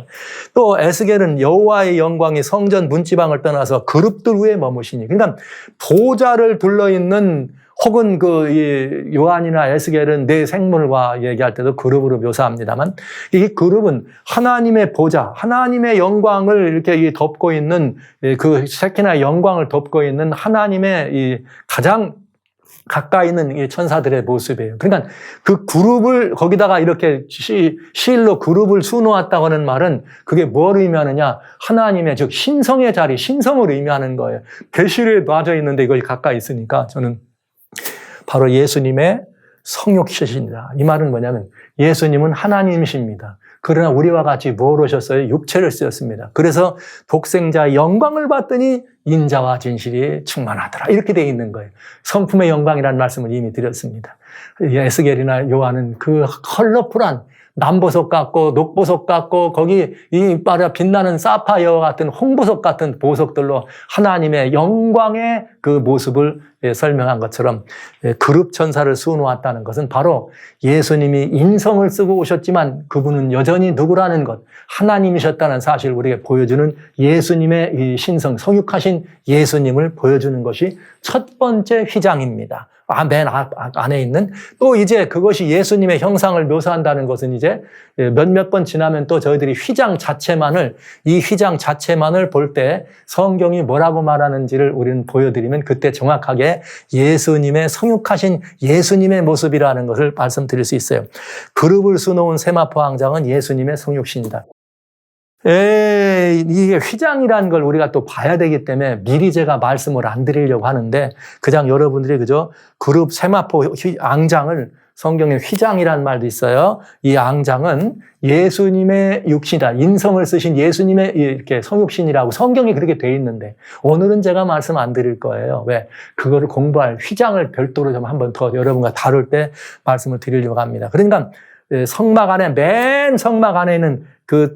또 에스겔은 여호와의 영광이 성전 문지방을 떠나서 그룹들 위에 머무시니, 그러니까 보좌를 둘러있는 혹은 그 요한이나 에스겔은 네 생물과 얘기할 때도 그룹으로 묘사합니다만 이 그룹은 하나님의 보좌, 하나님의 영광을 이렇게 덮고 있는 그 쉐키나의 영광을 덮고 있는 하나님의 이 가장 가까이 있는 이 천사들의 모습이에요. 그러니까 그 그룹을 거기다가 이렇게 실로 그룹을 수놓았다고 하는 말은 그게 뭘 의미하느냐? 하나님의 즉 신성의 자리, 신성을 의미하는 거예요. 계시를 놔져 있는데 이걸 가까이 있으니까 저는 바로 예수님의 성육신이다. 이 말은 뭐냐면 예수님은 하나님이십니다. 그러나 우리와 같이 뭘 오셨어요? 육체를 쓰였습니다. 그래서 독생자의 영광을 받더니 인자와 진실이 충만하더라. 이렇게 되어 있는 거예요. 성품의 영광이라는 말씀을 이미 드렸습니다. 에스겔이나 요한은 그 컬러풀한 남보석 같고 녹보석 같고 거기 이 빛나는 사파이어 같은 홍보석 같은 보석들로 하나님의 영광의 그 모습을 설명한 것처럼 그룹 천사를 수놓았다는 것은 바로 예수님이 인성을 쓰고 오셨지만 그분은 여전히 누구라는 것, 하나님이셨다는 사실을 우리에게 보여주는 예수님의 이 신성, 성육하신 예수님을 보여주는 것이 첫 번째 휘장입니다. 맨 안에 있는 또 이제 그것이 예수님의 형상을 묘사한다는 것은 이제 몇몇 번 지나면 또 저희들이 이 휘장 자체만을 볼 때 성경이 뭐라고 말하는지를 우리는 보여드리면 그때 정확하게 예수님의 성육하신 예수님의 모습이라는 것을 말씀드릴 수 있어요. 그룹을 수놓은 세마포 왕장은 예수님의 성육신이다. 이게 휘장이라는 걸 우리가 또 봐야 되기 때문에 미리 제가 말씀을 안 드리려고 하는데 그냥 여러분들이 그저 그룹 세마포 앙장을 성경에 휘장이라는 말도 있어요. 이 앙장은 예수님의 육신이다. 인성을 쓰신 예수님의 이렇게 성육신이라고 성경이 그렇게 돼 있는데 오늘은 제가 말씀 안 드릴 거예요. 왜? 그거를 공부할 휘장을 별도로 좀 한번 더 여러분과 다룰 때 말씀을 드리려고 합니다. 그러니까 성막 안에 맨 성막 안에는 그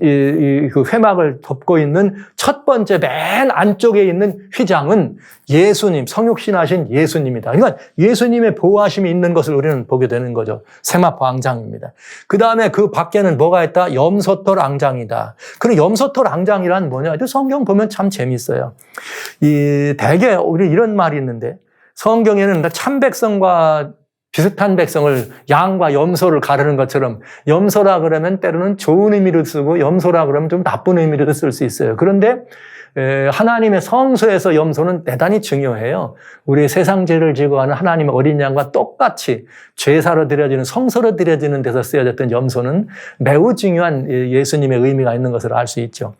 회막을 덮고 있는 첫 번째 맨 안쪽에 있는 휘장은 예수님, 성육신하신 예수님이다. 그러니까 예수님의 보호하심이 있는 것을 우리는 보게 되는 거죠. 세마포 앙장입니다. 그 다음에 그 밖에는 뭐가 있다? 염소털 앙장이다. 그럼 염소털 앙장이란 뭐냐? 성경 보면 참 재밌어요. 대개 우리 이런 말이 있는데 성경에는 참백성과 비슷한 백성을 양과 염소를 가르는 것처럼 염소라 그러면 때로는 좋은 의미로 쓰고 염소라 그러면 좀 나쁜 의미로 쓸 수 있어요. 그런데 하나님의 성소에서 염소는 대단히 중요해요. 우리 세상 죄를 지고 가는 하나님의 어린 양과 똑같이 제사로 드려지는 성소로 드려지는 데서 쓰여졌던 염소는 매우 중요한 예수님의 의미가 있는 것을 알 수 있죠.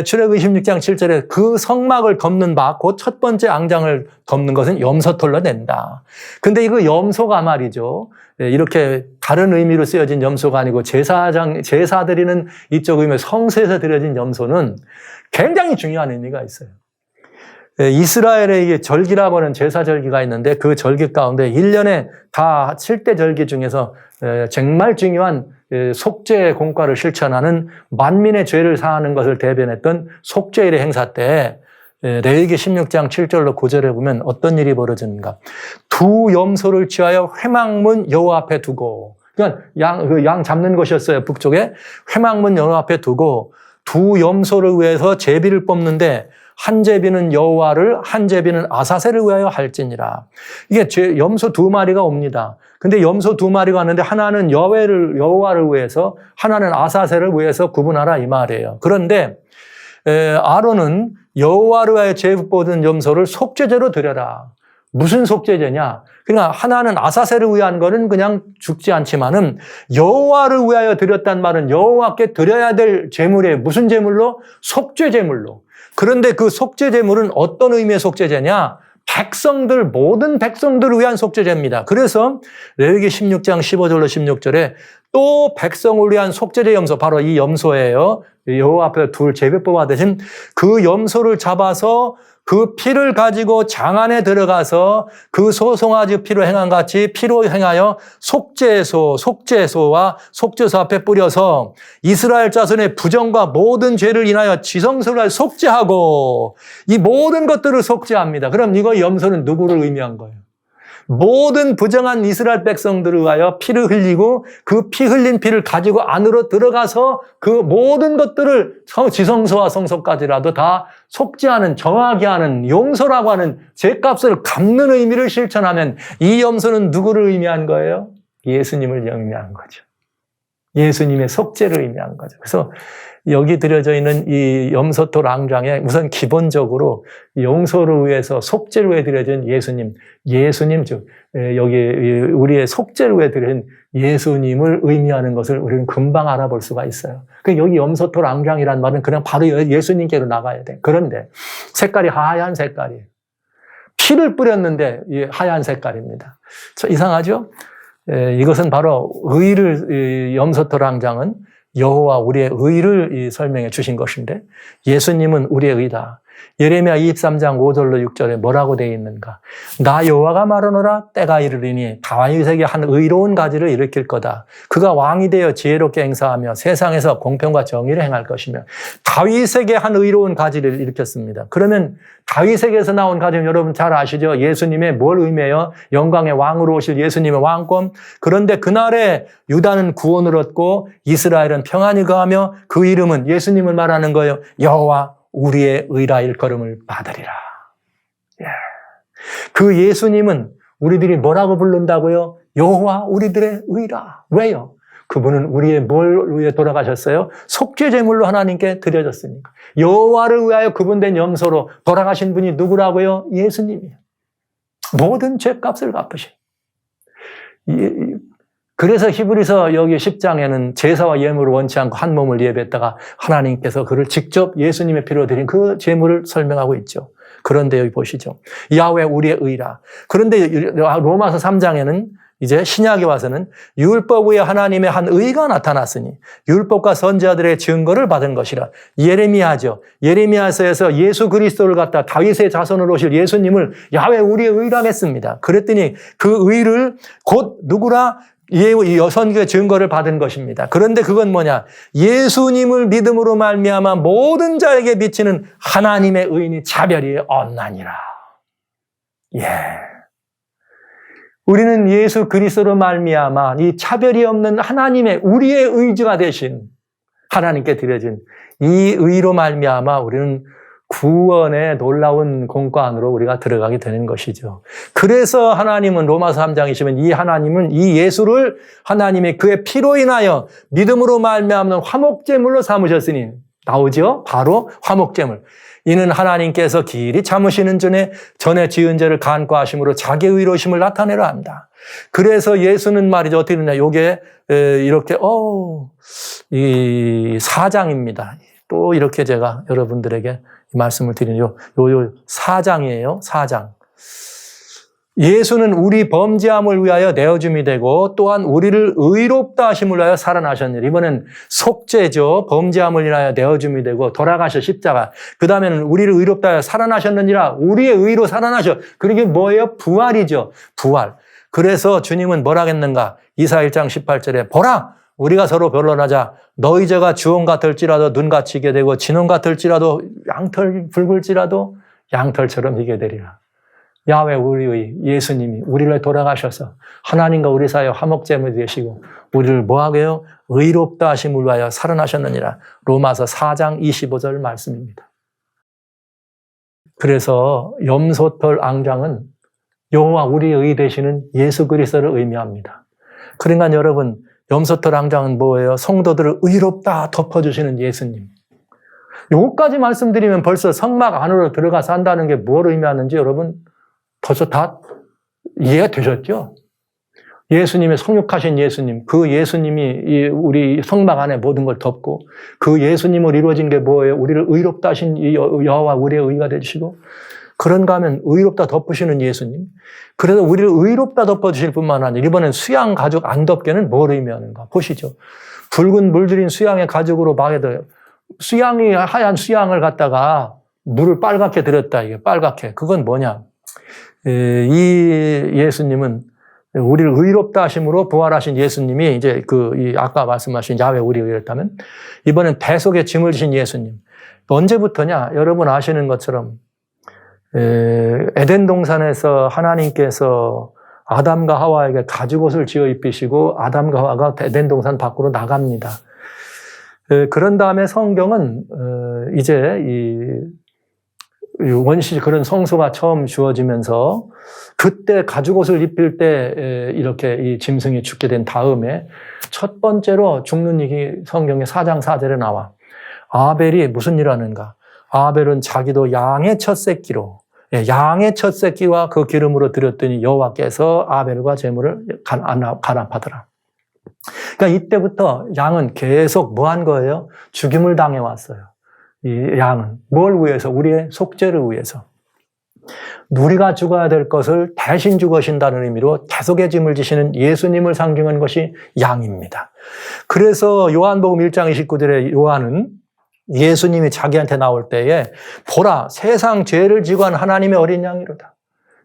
출애굽기 26장 7절에 그 성막을 덮는 바 곧 첫 번째 앙장을 덮는 것은 염소털로 낸다. 근데 이거 염소가 말이죠. 이렇게 다른 의미로 쓰여진 염소가 아니고 제사 드리는 이쪽 의미 성소에서 드려진 염소는 굉장히 중요한 의미가 있어요. 이스라엘의 이게 절기라고 하는 제사절기가 있는데 그 절기 가운데 1년에 다 7대 절기 중에서 정말 중요한 속죄 공과를 실천하는 만민의 죄를 사하는 것을 대변했던 속죄일의 행사 때 레위기 16장 7절로 9절에 보면 어떤 일이 벌어지는가. 두 염소를 취하여 회막문 여호와 앞에 두고, 그러니까 양 잡는 것이었어요. 북쪽에 회막문 여호와 앞에 두고 두 염소를 위해서 제비를 뽑는데 한 제비는 여호와를, 한 제비는 아사셀을 위하여 할지니라. 이게 염소 두 마리가 옵니다. 근데 염소 두 마리가 왔는데 하나는 여호와를 위해서, 하나는 아사셀을 위해서 구분하라 이 말이에요. 그런데 아론은 여호와를 위하여 제비 뽑은 염소를 속죄제로 드려라. 무슨 속죄제냐? 그러니까 하나는 아사셀을 위한 거는 그냥 죽지 않지만은 여호와를 위하여 드렸단 말은 여호와께 드려야 될 제물이에요. 무슨 제물로? 속죄 제물로. 그런데 그 속죄 제물은 어떤 의미의 속죄제냐? 백성들, 모든 백성들을 위한 속죄제입니다. 그래서 레위기 16장 15절로 16절에 또 백성을 위한 속죄제 염소, 바로 이 염소예요. 여호와 앞에 둘 제비 뽑아 드신 그 염소를 잡아서 그 피를 가지고 장 안에 들어가서 그 소송아지 피로 행한 같이 피로 행하여 속죄소와 속죄소 앞에 뿌려서 이스라엘 자손의 부정과 모든 죄를 인하여 지성소를 속죄하고 이 모든 것들을 속죄합니다. 그럼 이거 염소는 누구를 의미한 거예요? 모든 부정한 이스라엘 백성들을 위하여 피를 흘리고 그 피 흘린 피를 가지고 안으로 들어가서 그 모든 것들을 지성소와 성소까지라도 다 속죄하는, 정하게 하는, 용서라고 하는 죄값을 갚는 의미를 실천하면 이 염소는 누구를 의미한 거예요? 예수님을 의미한 거죠. 예수님의 속죄를 의미한 거죠. 그래서 여기 드려져 있는 이 염소토 랑장에 우선 기본적으로 용서를 위해서 속죄를 위해 드려진 예수님 즉 여기 우리의 속죄를 위해 드린 예수님을 의미하는 것을 우리는 금방 알아볼 수가 있어요. 여기 염소토 랑장이란 말은 그냥 바로 예수님께로 나가야 돼. 그런데 색깔이 하얀 색깔이에요. 피를 뿌렸는데 하얀 색깔입니다. 이상하죠? 이것은 바로 염소토 랑장은 여호와 우리의 의를 설명해 주신 것인데 예수님은 우리의 의다. 예레미야 23장 5절로 6절에 뭐라고 되어 있는가? 나 여호와가 말하노라 때가 이르리니 다윗에게 한 의로운 가지를 일으킬 거다. 그가 왕이 되어 지혜롭게 행사하며 세상에서 공평과 정의를 행할 것이며 다윗에게 한 의로운 가지를 일으켰습니다. 그러면 다윗에게서 나온 가지는 여러분 잘 아시죠? 예수님의 뭘 의미해요? 영광의 왕으로 오실 예수님의 왕권. 그런데 그날에 유다는 구원을 얻고 이스라엘은 평안히 거하며 그 이름은 예수님을 말하는 거예요. 여호와 우리의 의라 일컬음을 받으리라. 그 예수님은 우리들이 뭐라고 부른다고요? 여호와 우리들의 의라. 왜요? 그분은 우리의 뭘 위해 돌아가셨어요? 속죄제물로 하나님께 드려졌으니까. 여호와를 위하여 구분된 염소로 돌아가신 분이 누구라고요? 예수님이에요. 모든 죄값을 갚으신. 그래서 히브리서 여기 10장에는 제사와 예물을 원치 않고 한 몸을 예배했다가 하나님께서 그를 직접 예수님의 피로 드린 그 제물을 설명하고 있죠. 그런데 여기 보시죠. 야훼 우리의 의라. 그런데 로마서 3장에는 이제 신약에 와서는 율법 위에 하나님의 한 의가 나타났으니 율법과 선지자들의 증거를 받은 것이라. 예레미야죠. 예레미야서에서 예수 그리스도를 갖다 다윗의 자손으로 오실 예수님을 야훼 우리의 의라고 했습니다. 그랬더니 그 의를 곧 누구라? 선교의 증거를 받은 것입니다. 그런데 그건 뭐냐? 예수님을 믿음으로 말미암아 모든 자에게 비치는 하나님의 의인이 차별이 없나니라. 우리는 예수 그리스도로 말미암아 이 차별이 없는 하나님의 우리의 의지가 되신 하나님께 드려진 이 의로 말미암아 우리는 구원의 놀라운 공과 안으로 우리가 들어가게 되는 것이죠. 그래서 하나님은 로마서 3장이시면 이 하나님은 이 예수를 하나님의 그의 피로 인하여 믿음으로 말미암는 화목제물로 삼으셨으니 나오죠? 바로 화목제물. 이는 하나님께서 길이 참으시는 전에 지은 죄를 간과하심으로 자기의 의로우심을 나타내려 한다. 그래서 예수는 말이죠. 어떻게 되냐. 요게 이렇게 이 4장입니다. 또 이렇게 제가 여러분들에게 말씀을 드리는 요 4장이에요. 4장. 예수는 우리 범죄함을 위하여 내어줌이 되고 또한 우리를 의롭다 하심을 위하여 살아나셨느니라. 이번엔 속죄죠. 범죄함을 위하여 내어줌이 되고 돌아가셔 십자가. 그 다음에는 우리를 의롭다 하여 살아나셨느니라. 우리의 의로 살아나셔. 그게 뭐예요? 부활이죠. 부활. 그래서 주님은 뭐라 했는가? 이사 1장 18절에 보라! 우리가 서로 변론하자. 너희 죄가 주홍 같을지라도 눈 같이게 되고 진홍 같을지라도 양털 붉을지라도 양털처럼 희게 되리라. 야훼 우리의 예수님이 우리를 돌아가셔서 하나님과 우리 사이에 화목제물이 되시고 우리를 뭐하게요? 의롭다 하심을 위하여 살아나셨느니라. 로마서 4장 25절 말씀입니다. 그래서 염소털 앙장은 여호와 우리의 의 되시는 예수 그리스도를 의미합니다. 그러니까 여러분, 염소털 앙장은 뭐예요? 성도들을 의롭다 덮어주시는 예수님. 요거까지 말씀드리면 벌써 성막 안으로 들어가서 한다는 게 뭘 의미하는지 여러분 벌써 다 이해가 되셨죠? 예수님의 성육하신 예수님, 그 예수님이 우리 성막 안에 모든 걸 덮고 그 예수님을 이루어진 게 뭐예요? 우리를 의롭다 하신 여호와 우리의 의가 되시고 그런가 하면 의롭다 덮으시는 예수님. 그래서 우리를 의롭다 덮어주실 뿐만 아니라 이번엔 수양 가죽 안 덮개는 뭘 의미하는가? 보시죠. 붉은 물들인 수양의 가죽으로 막아둬요. 수양이 하얀 수양을 갖다가 물을 빨갛게 들였다. 이게 빨갛게. 그건 뭐냐? 이 예수님은 우리를 의롭다 하심으로 부활하신 예수님이 이제 아까 말씀하신 야훼 우리 의롭다면 이번엔 대속의 짐을 지신 예수님. 언제부터냐? 여러분 아시는 것처럼 에덴 동산에서 하나님께서 아담과 하와에게 가죽옷을 지어 입히시고 아담과 하와가 에덴 동산 밖으로 나갑니다. 그런 다음에 성경은 이제 원시 그런 성소가 처음 주어지면서 그때 가죽옷을 입힐 때 이렇게 이 짐승이 죽게 된 다음에 첫 번째로 죽는 일이 성경의 4장 4절에 나와. 아벨이 무슨 일 하는가? 아벨은 자기도 양의 첫 새끼로 양의 첫 새끼와 그 기름으로 드렸더니 여호와께서 아벨과 제물을 간합하더라. 그러니까 이때부터 양은 계속 뭐 한 거예요? 죽임을 당해왔어요. 이 양은 뭘 위해서? 우리의 속죄를 위해서. 우리가 죽어야 될 것을 대신 죽으신다는 의미로 대속의 짐을 지시는 예수님을 상징하는 것이 양입니다. 그래서 요한복음 1장 29절에 요한은 예수님이 자기한테 나올 때에 보라 세상 죄를 지고 간 하나님의 어린 양이로다.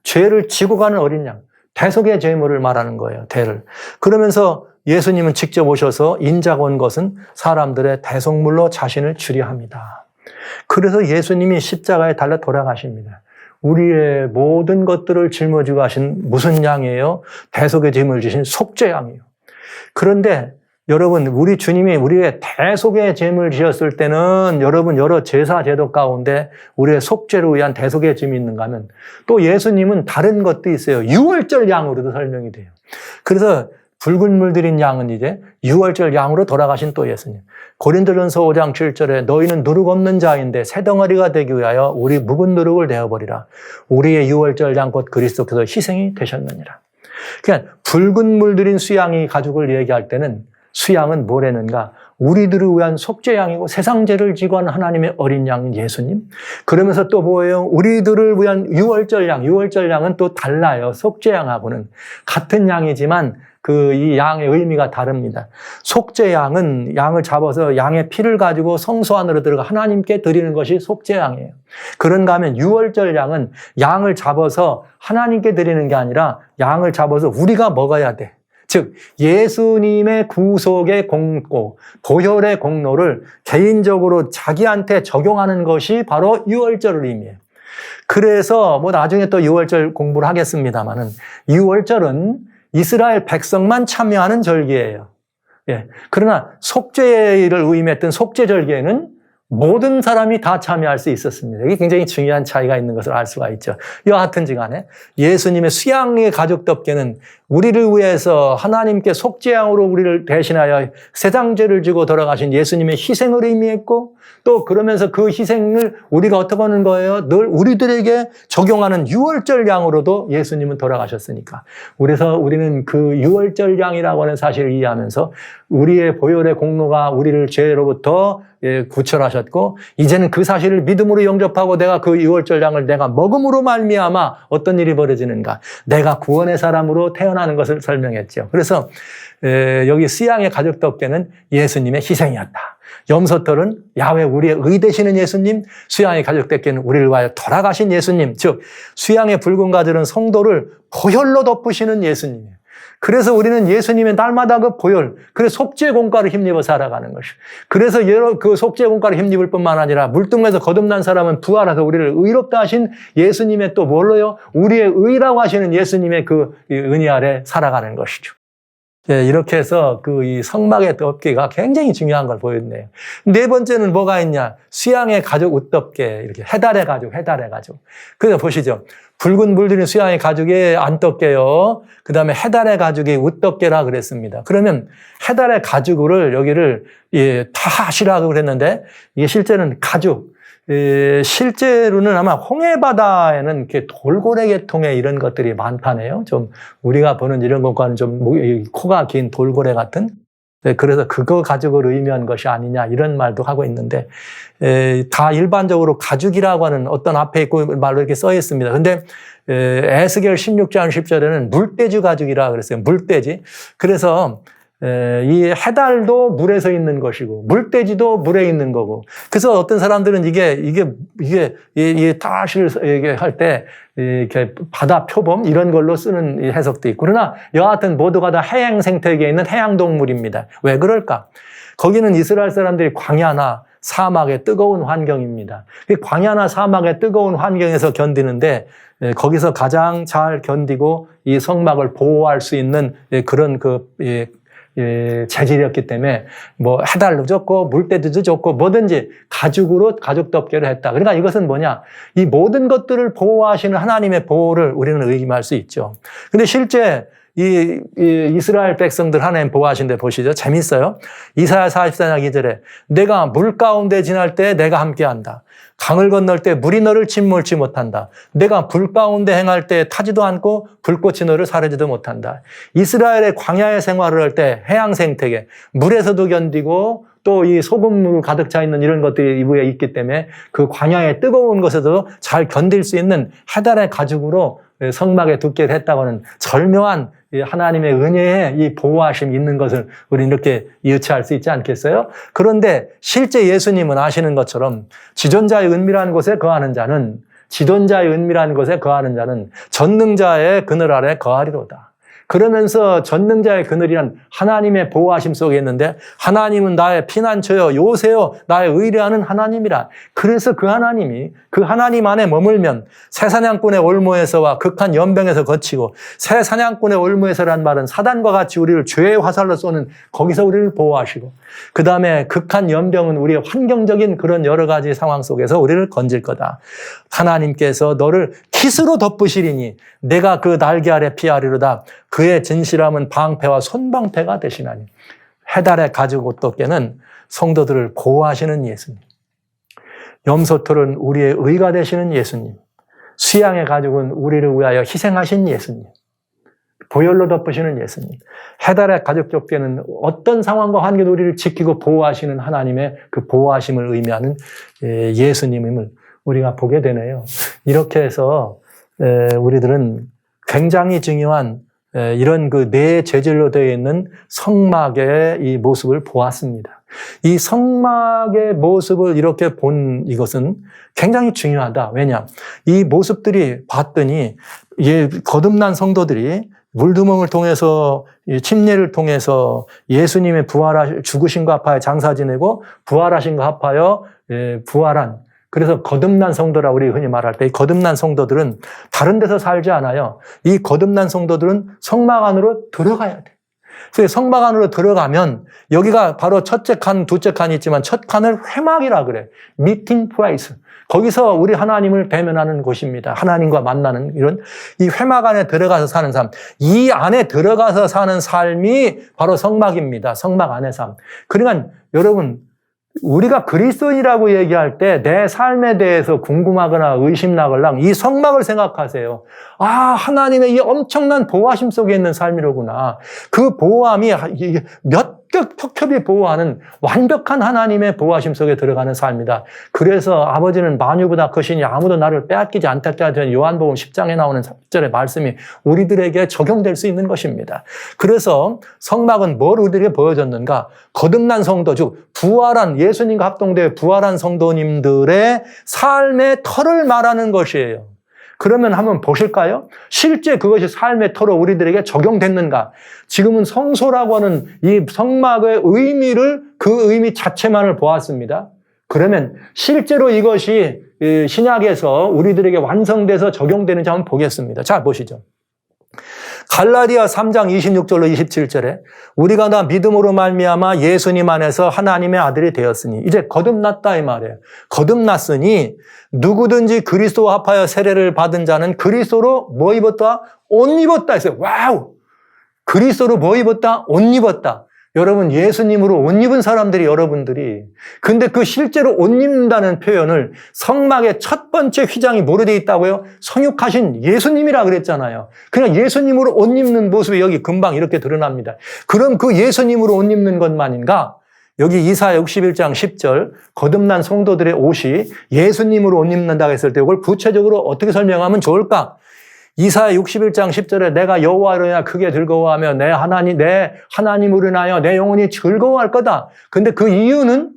죄를 지고 가는 어린 양. 대속의 제물을 말하는 거예요. 대를. 그러면서 예수님은 직접 오셔서 인자가 온 것은 사람들의 대속물로 자신을 주려 합니다. 그래서 예수님이 십자가에 달려 돌아가십니다. 우리의 모든 것들을 짊어지고 가신 무슨 양이에요? 대속의 짐을 지신 속죄양이에요. 그런데 여러분, 우리 주님이 우리의 대속의 짐을 지었을 때는 여러분 여러 제사 제도 가운데 우리의 속죄를 위한 대속의 짐이 있는가 하면 또 예수님은 다른 것도 있어요. 유월절 양으로도 설명이 돼요. 그래서 붉은 물들인 양은 이제 유월절 양으로 돌아가신 또 예수님. 고린도전서 5장 7절에 너희는 누룩 없는 자인데 새덩어리가 되기 위하여 우리 묵은 누룩을 내어버리라. 우리의 유월절 양 곧 그리스도께서 희생이 되셨느니라. 그냥 붉은 물들인 수양이 가죽을 얘기할 때는 수양은 뭐라는가? 우리들을 위한 속죄양이고 세상 죄를 지고 하는 하나님의 어린 양인 예수님. 그러면서 또 뭐예요? 우리들을 위한 유월절 양. 유월절 양은 또 달라요. 속죄양하고는 같은 양이지만 이 양의 의미가 다릅니다. 속죄양은 양을 잡아서 양의 피를 가지고 성소 안으로 들어가 하나님께 드리는 것이 속죄양이에요. 그런가 하면 유월절 양은 양을 잡아서 하나님께 드리는 게 아니라 양을 잡아서 우리가 먹어야 돼. 즉 예수님의 구속의 공로, 보혈의 공로를 개인적으로 자기한테 적용하는 것이 바로 유월절을 의미해요. 그래서 나중에 또 유월절 공부를 하겠습니다만은 유월절은 이스라엘 백성만 참여하는 절기예요. 예. 그러나 속죄를 의미했던 속죄절기에는 모든 사람이 다 참여할 수 있었습니다. 이게 굉장히 중요한 차이가 있는 것을 알 수가 있죠. 여하튼지 간에 예수님의 수양의 가죽 덮개는 우리를 위해서 하나님께 속죄양으로 우리를 대신하여 세상 죄를 지고 돌아가신 예수님의 희생을 의미했고 또 그러면서 그 희생을 우리가 어떻게 하는 거예요? 늘 우리들에게 적용하는 유월절 양으로도 예수님은 돌아가셨으니까. 그래서 우리는 그 유월절 양이라고 하는 사실을 이해하면서 우리의 보혈의 공로가 우리를 죄로부터 구출하셨고 이제는 그 사실을 믿음으로 영접하고 내가 그 유월절 양을 내가 먹음으로 말미암아 어떤 일이 벌어지는가? 내가 구원의 사람으로 태어나는 것을 설명했죠. 그래서 여기 수양의 가죽 덮개는 예수님의 희생이었다. 염소털은 야훼 우리의 의 되시는 예수님, 수양의 가죽 덮개는 우리를 위하여 돌아가신 예수님, 즉 수양의 붉은 가죽은 성도를 보혈로 덮으시는 예수님이에요. 그래서 우리는 예수님의 날마다 그 보혈, 그래서 속죄 공과를 힘입어 살아가는 것이죠. 그래서 그 속죄 공과를 힘입을 뿐만 아니라 물뚱에서 거듭난 사람은 부활해서 우리를 의롭다 하신 예수님의 또 뭘로요? 우리의 의라고 하시는 예수님의 그 은혜 아래 살아가는 것이죠. 예, 이렇게 해서 이 성막의 덮개가 굉장히 중요한 걸 보였네요. 네 번째는 뭐가 있냐? 수양의 가죽 웃덮개, 이렇게 해달의 가죽. 그래서 보시죠. 붉은 물들인 수양의 가죽에 안덮개요. 그 다음에 해달의 가죽이 웃덮개라 그랬습니다. 그러면 해달의 가죽을 여기를 다 하시라고 그랬는데 이게 실제는 가죽. 실제로는 아마 홍해바다에는 이렇게 돌고래 계통의 이런 것들이 많다네요. 좀 우리가 보는 이런 것과는 좀 코가 긴 돌고래 같은. 그래서 그거 가죽을 의미한 것이 아니냐 이런 말도 하고 있는데 다 일반적으로 가죽이라고 하는 어떤 앞에 있고 말로 이렇게 써 있습니다. 근데 에스겔 16장 10절에는 물돼지 가죽이라 그랬어요. 물돼지. 그래서 이 해달도 물에서 있는 것이고 물돼지도 물에 있는 거고. 그래서 어떤 사람들은 이게 다시를 할 때 이렇게 바다 표범 이런 걸로 쓰는 해석도 있고. 그러나 여하튼 모두가 다 해양 생태계에 있는 해양 동물입니다. 왜 그럴까? 거기는 이스라엘 사람들이 광야나 사막의 뜨거운 환경입니다. 광야나 사막의 뜨거운 환경에서 견디는데 거기서 가장 잘 견디고 이 성막을 보호할 수 있는 그런 재질이었기 때문에 뭐 해달도 좋고 물때도 좋고 뭐든지 가죽으로 가죽 덮개를 했다. 그러니까 이것은 뭐냐? 이 모든 것들을 보호하시는 하나님의 보호를 우리는 의심할 수 있죠. 근데 실제 이 이스라엘 백성들 하나님 보호하신데 보시죠. 재밌어요. 이사야 44장 2절에 내가 물 가운데 지날 때 내가 함께한다. 강을 건널 때 물이 너를 침몰치 못한다. 내가 불 가운데 행할 때 타지도 않고 불꽃이 너를 사르지도 못한다. 이스라엘의 광야의 생활을 할 때 해양 생태계, 물에서도 견디고 또 이 소금물 가득 차 있는 이런 것들이 이부에 있기 때문에 그 광야의 뜨거운 것에도 잘 견딜 수 있는 해달의 가죽으로 성막에 두께를 했다고 하는 절묘한 하나님의 은혜에 이 보호하심이 있는 것을 우리는 이렇게 유치할 수 있지 않겠어요? 그런데 실제 예수님은 아시는 것처럼 지존자의 은밀한 곳에 거하는 자는 전능자의 그늘 아래 거하리로다. 그러면서 전능자의 그늘이란 하나님의 보호하심 속에 있는데 하나님은 나의 피난처요 요새요 나의 의뢰하는 하나님이라. 그래서 그 하나님 안에 머물면 새 사냥꾼의 올무에서와 극한 연병에서 거치고 새 사냥꾼의 올무에서란 말은 사단과 같이 우리를 죄의 화살로 쏘는 거기서 우리를 보호하시고 그 다음에 극한 연병은 우리의 환경적인 그런 여러 가지 상황 속에서 우리를 건질 거다. 하나님께서 너를 깃으로 덮으시리니 내가 그 날개 아래 피하리로다. 그의 진실함은 방패와 손방패가 되시나니. 해달의 가죽 옷덮개는 성도들을 보호하시는 예수님. 염소털은 우리의 의가 되시는 예수님. 수양의 가죽은 우리를 위하여 희생하신 예수님. 보혈로 덮으시는 예수님. 해달의 가죽 덮개는 어떤 상황과 환경도 우리를 지키고 보호하시는 하나님의 그 보호하심을 의미하는 예수님임을 우리가 보게 되네요. 이렇게 해서 우리들은 굉장히 중요한 이런 그 네 재질로 되어 있는 성막의 이 모습을 보았습니다. 이 성막의 모습을 이렇게 본 이것은 굉장히 중요하다. 왜냐? 이 모습들이 봤더니 거듭난 성도들이 물두멍을 통해서 침례를 통해서 예수님의 죽으신 거 합하여 장사 지내고 부활하신 거 합하여 부활한 그래서 거듭난 성도라 우리 흔히 말할 때 이 거듭난 성도들은 다른 데서 살지 않아요. 이 거듭난 성도들은 성막 안으로 들어가야 돼. 그래서 성막 안으로 들어가면 여기가 바로 첫째 칸, 둘째 칸이 있지만 첫 칸을 회막이라 그래. 미팅 플레이스. 거기서 우리 하나님을 대면하는 곳입니다. 하나님과 만나는 이런 이 회막 안에 들어가서 사는 삶. 이 안에 들어가서 사는 삶이 바로 성막입니다. 성막 안의 삶. 그러니까 여러분 우리가 그리스도인이라고 얘기할 때 내 삶에 대해서 궁금하거나 의심나걸랑 이 성막을 생각하세요. 아, 하나님의 이 엄청난 보호하심 속에 있는 삶이로구나. 그 보호함이 몇 겹겹이 보호하는 완벽한 하나님의 보호하심 속에 들어가는 삶이다. 그래서 아버지는 만유보다 크시니 아무도 나를 빼앗기지 않겠다 하는 요한복음 10장에 나오는 10절의 말씀이 우리들에게 적용될 수 있는 것입니다. 그래서 성막은 뭘 우리에게 보여줬는가? 거듭난 성도, 즉 부활한 예수님과 합동되어 부활한 성도님들의 삶의 터를 말하는 것이에요. 그러면 한번 보실까요? 실제 그것이 삶의 터로 우리들에게 적용됐는가? 지금은 성소라고 하는 이 성막의 의미를 그 의미 자체만을 보았습니다. 그러면 실제로 이것이 신약에서 우리들에게 완성돼서 적용되는지 한번 보겠습니다. 자, 보시죠. 갈라디아 3장 26절로 27절에 우리가 다 믿음으로 말미암아 예수님 안에서 하나님의 아들이 되었으니 이제 거듭났다 이 말이에요. 거듭났으니 누구든지 그리스도와 합하여 세례를 받은 자는 그리스도로 뭐 입었다? 옷 입었다 했어요. 와우! 그리스도로 뭐 입었다? 옷 입었다. 여러분, 예수님으로 옷 입은 사람들이 여러분들이. 근데 그 실제로 옷 입는다는 표현을 성막의 첫 번째 휘장이 뭐로 되어 있다고요? 성육하신 예수님이라 그랬잖아요. 그냥 예수님으로 옷 입는 모습이 여기 금방 이렇게 드러납니다. 그럼 그 예수님으로 옷 입는 것만인가? 여기 이사야 61장 10절 거듭난 성도들의 옷이 예수님으로 옷 입는다고 했을 때 이걸 구체적으로 어떻게 설명하면 좋을까? 이사야 61장 10절에 내가 여호와로 인하여 크게 즐거워하며 내 하나님으로 인하여 내 영혼이 즐거워할 거다. 근데 그 이유는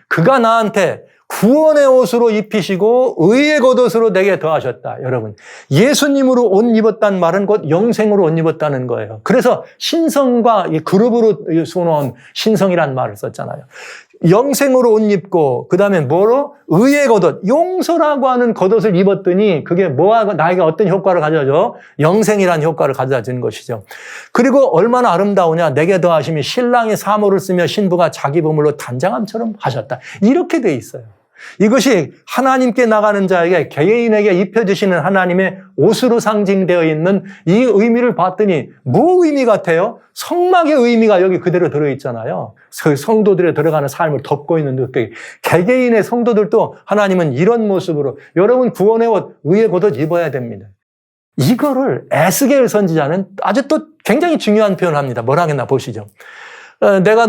그가 나한테 구원의 옷으로 입히시고 의의 겉옷으로 내게 더하셨다. 여러분, 예수님으로 옷 입었다는 말은 곧 영생으로 옷 입었다는 거예요. 그래서 신성과 그룹으로 수놓은 신성이라는 말을 썼잖아요. 영생으로 옷 입고 그다음에 뭐로? 의의 겉옷, 용서라고 하는 겉옷을 입었더니 그게 뭐하고 나에게 어떤 효과를 가져줘? 영생이라는 효과를 가져다 주는 것이죠. 그리고 얼마나 아름다우냐? 내게 더하심이 신랑이 사모를 쓰며 신부가 자기 보물로 단장함처럼 하셨다. 이렇게 돼 있어요. 이것이 하나님께 나가는 자에게 개인에게 입혀주시는 하나님의 옷으로 상징되어 있는 이 의미를 봤더니 뭐 의미 같아요? 성막의 의미가 여기 그대로 들어있잖아요. 그 성도들의 들어가는 삶을 덮고 있는 느낌. 개개인의 성도들도 하나님은 이런 모습으로 여러분 구원의 옷, 의의 겉옷 입어야 됩니다. 이거를 에스겔 선지자는 아주 또 굉장히 중요한 표현을 합니다. 뭐라 하겠나 보시죠. 내가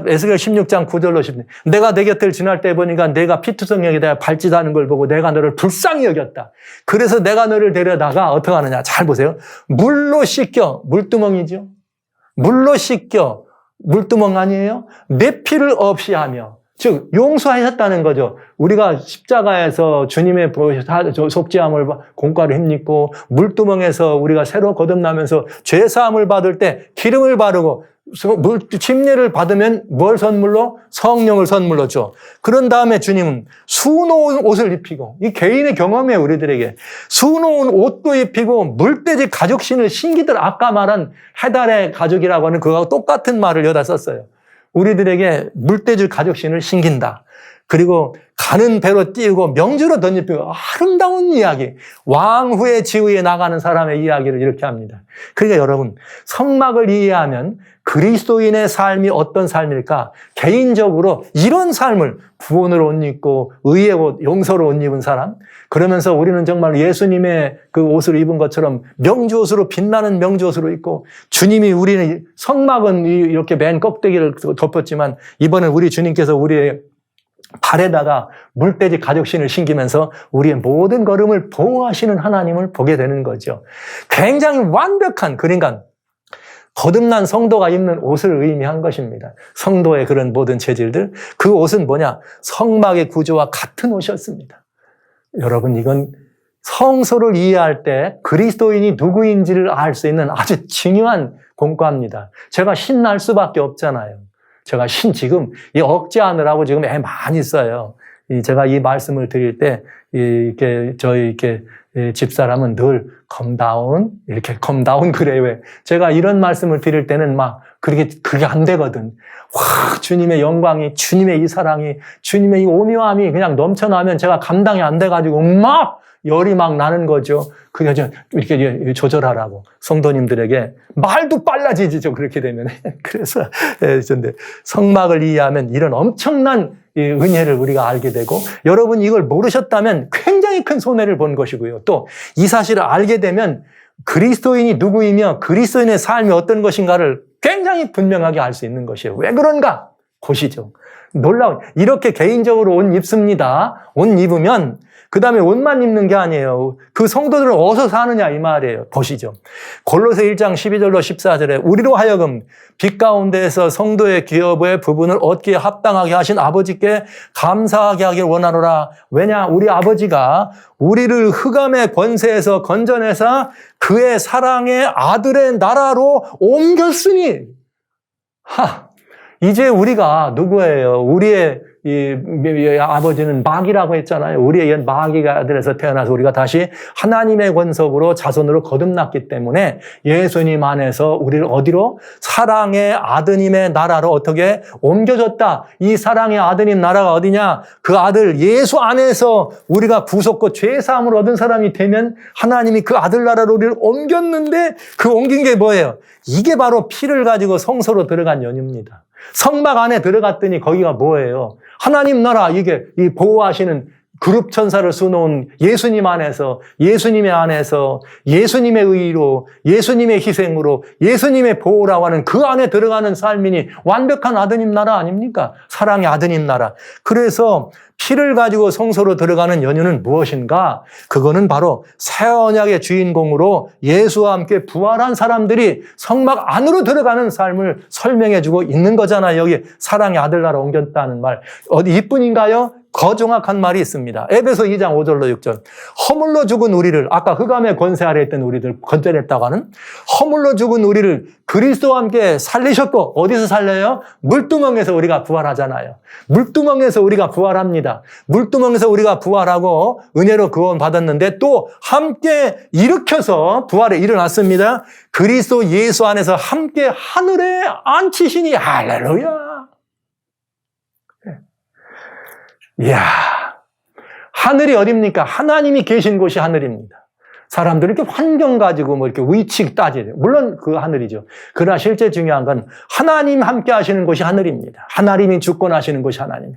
에스겔 16장 9절로 10절. 내가 내 곁을 지날 때 보니까 내가 피투성령에 대해 발짓하는 걸 보고 내가 너를 불쌍히 여겼다. 그래서 내가 너를 데려다가 어떻게 하느냐. 잘 보세요. 물로 씻겨. 물두멍이죠. 물로 씻겨. 물두멍 아니에요? 내 피를 없이 하며. 즉 용서하셨다는 거죠. 우리가 십자가에서 주님의 속죄함을 공과를 힘입고 물두멍에서 우리가 새로 거듭나면서 죄사함을 받을 때 기름을 바르고 침례를 받으면 뭘 선물로? 성령을 선물로 줘. 그런 다음에 주님은 수놓은 옷을 입히고, 이 개인의 경험이에요, 우리들에게. 수놓은 옷도 입히고 물돼지 가죽신을 신기들, 아까 말한 해달의 가죽이라고 하는 그거하고 똑같은 말을 여기다 썼어요. 우리들에게 물돼지 가죽신을 신긴다. 그리고 가는 배로 띄우고 명주로 던지고 아름다운 이야기. 왕후의 지위에 나가는 사람의 이야기를 이렇게 합니다. 그러니까 여러분, 성막을 이해하면 그리스도인의 삶이 어떤 삶일까? 개인적으로 이런 삶을 구원으로 옷 입고 의의 옷, 용서로 옷 입은 사람. 그러면서 우리는 정말 예수님의 그 옷을 입은 것처럼 명주옷으로 빛나는 명주옷으로 입고 주님이 우리는 성막은 이렇게 맨 껍데기를 덮었지만 이번에 우리 주님께서 우리의 발에다가 물돼지 가죽신을 신기면서 우리의 모든 걸음을 보호하시는 하나님을 보게 되는 거죠. 굉장히 완벽한 그러니까 거듭난 성도가 입는 옷을 의미한 것입니다. 성도의 그런 모든 재질들. 그 옷은 뭐냐? 성막의 구조와 같은 옷이었습니다. 여러분, 이건 성소를 이해할 때 그리스도인이 누구인지를 알 수 있는 아주 중요한 공과입니다. 제가 신날 수밖에 없잖아요. 제가 지금 이 억제하느라고 지금 애 많이 써요. 제가 이 말씀을 드릴 때, 저희 집사람은 늘 이렇게 컴다운 그래. 왜? 제가 이런 말씀을 드릴 때는 그게 안 되거든. 와, 주님의 영광이, 주님의 이 사랑이, 주님의 이 오묘함이 그냥 넘쳐나면 제가 감당이 안 돼가지고 열이 나는 거죠. 그래서 이렇게 조절하라고 성도님들에게 말도 빨라지죠. 그렇게 되면. 그래서 성막을 이해하면 이런 엄청난 은혜를 우리가 알게 되고 여러분 이걸 모르셨다면 굉장히 큰 손해를 본 것이고요. 또 이 사실을 알게 되면 그리스도인이 누구이며 그리스도인의 삶이 어떤 것인가를 굉장히 분명하게 알 수 있는 것이에요. 왜 그런가? 보시죠. 놀라운, 이렇게 개인적으로 옷 입습니다. 옷 입으면 그 다음에 옷만 입는 게 아니에요. 그 성도들은 어디서 사느냐 이 말이에요. 보시죠. 골로새 1장 12절로 14절에 우리로 하여금 빛 가운데에서 성도의 기업의 부분을 얻기에 합당하게 하신 아버지께 감사하게 하길 원하노라. 왜냐? 우리 아버지가 우리를 흑암의 권세에서 건져내사 그의 사랑의 아들의 나라로 옮겼으니 이제 우리가 누구예요? 우리의 이 아버지는 마귀라고 했잖아요. 우리의 옛 마귀가 아들에서 태어나서 우리가 다시 하나님의 권속으로 자손으로 거듭났기 때문에 예수님 안에서 우리를 어디로? 사랑의 아드님의 나라로 어떻게 옮겨졌다. 이 사랑의 아드님 나라가 어디냐? 그 아들 예수 안에서 우리가 구속과 죄사함을 얻은 사람이 되면 하나님이 그 아들 나라로 우리를 옮겼는데 그 옮긴 게 뭐예요? 이게 바로 피를 가지고 성소로 들어간 연유입니다. 성막 안에 들어갔더니 거기가 뭐예요? 하나님 나라, 이게 이 보호하시는 그룹 천사를 쏘놓은 예수님 안에서, 예수님의 안에서, 예수님의 의로, 예수님의 희생으로, 예수님의 보호라고 하는 그 안에 들어가는 삶이니 완벽한 아드님 나라 아닙니까? 사랑의 아드님 나라. 그래서 피를 가지고 성소로 들어가는 연유는 무엇인가? 그거는 바로 새 언약의 주인공으로 예수와 함께 부활한 사람들이 성막 안으로 들어가는 삶을 설명해주고 있는 거잖아요. 여기 사랑의 아들 나라 옮겼다는 말. 어디 이뿐인가요? 더 정확한 말이 있습니다. 에베소 2장 5절로 6절. 허물로 죽은 우리를, 아까 흑암의 권세 아래 있던 우리들 건져냈다고 하는 허물로 죽은 우리를 그리스도와 함께 살리셨고, 어디서 살려요? 물두멍에서 우리가 부활하잖아요. 물두멍에서 우리가 부활합니다. 물두멍에서 우리가 부활하고 은혜로 구원 받았는데 또 함께 일으켜서 부활에 일어났습니다. 그리스도 예수 안에서 함께 하늘에 앉히시니 할렐루야. 이야, 하늘이 어딥니까? 하나님이 계신 곳이 하늘입니다. 사람들이 이렇게 환경 가지고 뭐 이렇게 위치 따지죠. 물론 그 하늘이죠. 그러나 실제 중요한 건 하나님 함께 하시는 곳이 하늘입니다. 하나님이 주권하시는 곳이 하나님.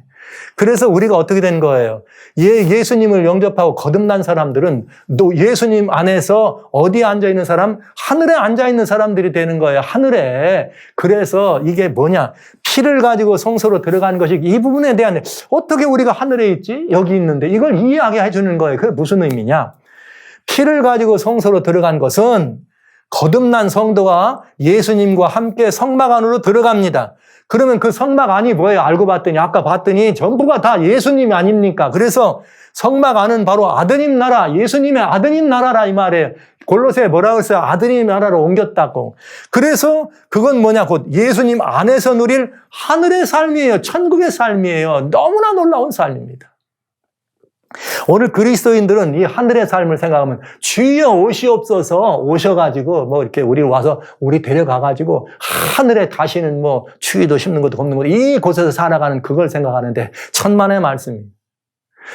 그래서 우리가 어떻게 된 거예요? 예수님을 영접하고 거듭난 사람들은 또 예수님 안에서 어디에 앉아있는 사람? 하늘에 앉아있는 사람들이 되는 거예요. 하늘에. 그래서 이게 뭐냐? 피를 가지고 성소로 들어가는 것이 이 부분에 대한 어떻게 우리가 하늘에 있지? 여기 있는데 이걸 이해하게 해주는 거예요. 그게 무슨 의미냐? 피를 가지고 성소로 들어간 것은 거듭난 성도가 예수님과 함께 성막 안으로 들어갑니다. 그러면 그 성막 안이 뭐예요? 알고 봤더니, 아까 봤더니 전부가 다 예수님이 아닙니까? 그래서 성막 안은 바로 아드님 나라, 예수님의 아드님 나라라 이 말이에요. 골로새에 뭐라고 했어요? 아드님 나라로 옮겼다고. 그래서 그건 뭐냐? 곧 예수님 안에서 누릴 하늘의 삶이에요. 천국의 삶이에요. 너무나 놀라운 삶입니다. 오늘 그리스도인들은 이 하늘의 삶을 생각하면 주여 오시옵소서 오셔가지고 뭐 이렇게 우리 와서 우리 데려가가지고 하늘에 가시는 뭐 추위도 심는 것도 걷는 것도 이곳에서 살아가는 그걸 생각하는데 천만의 말씀입니다.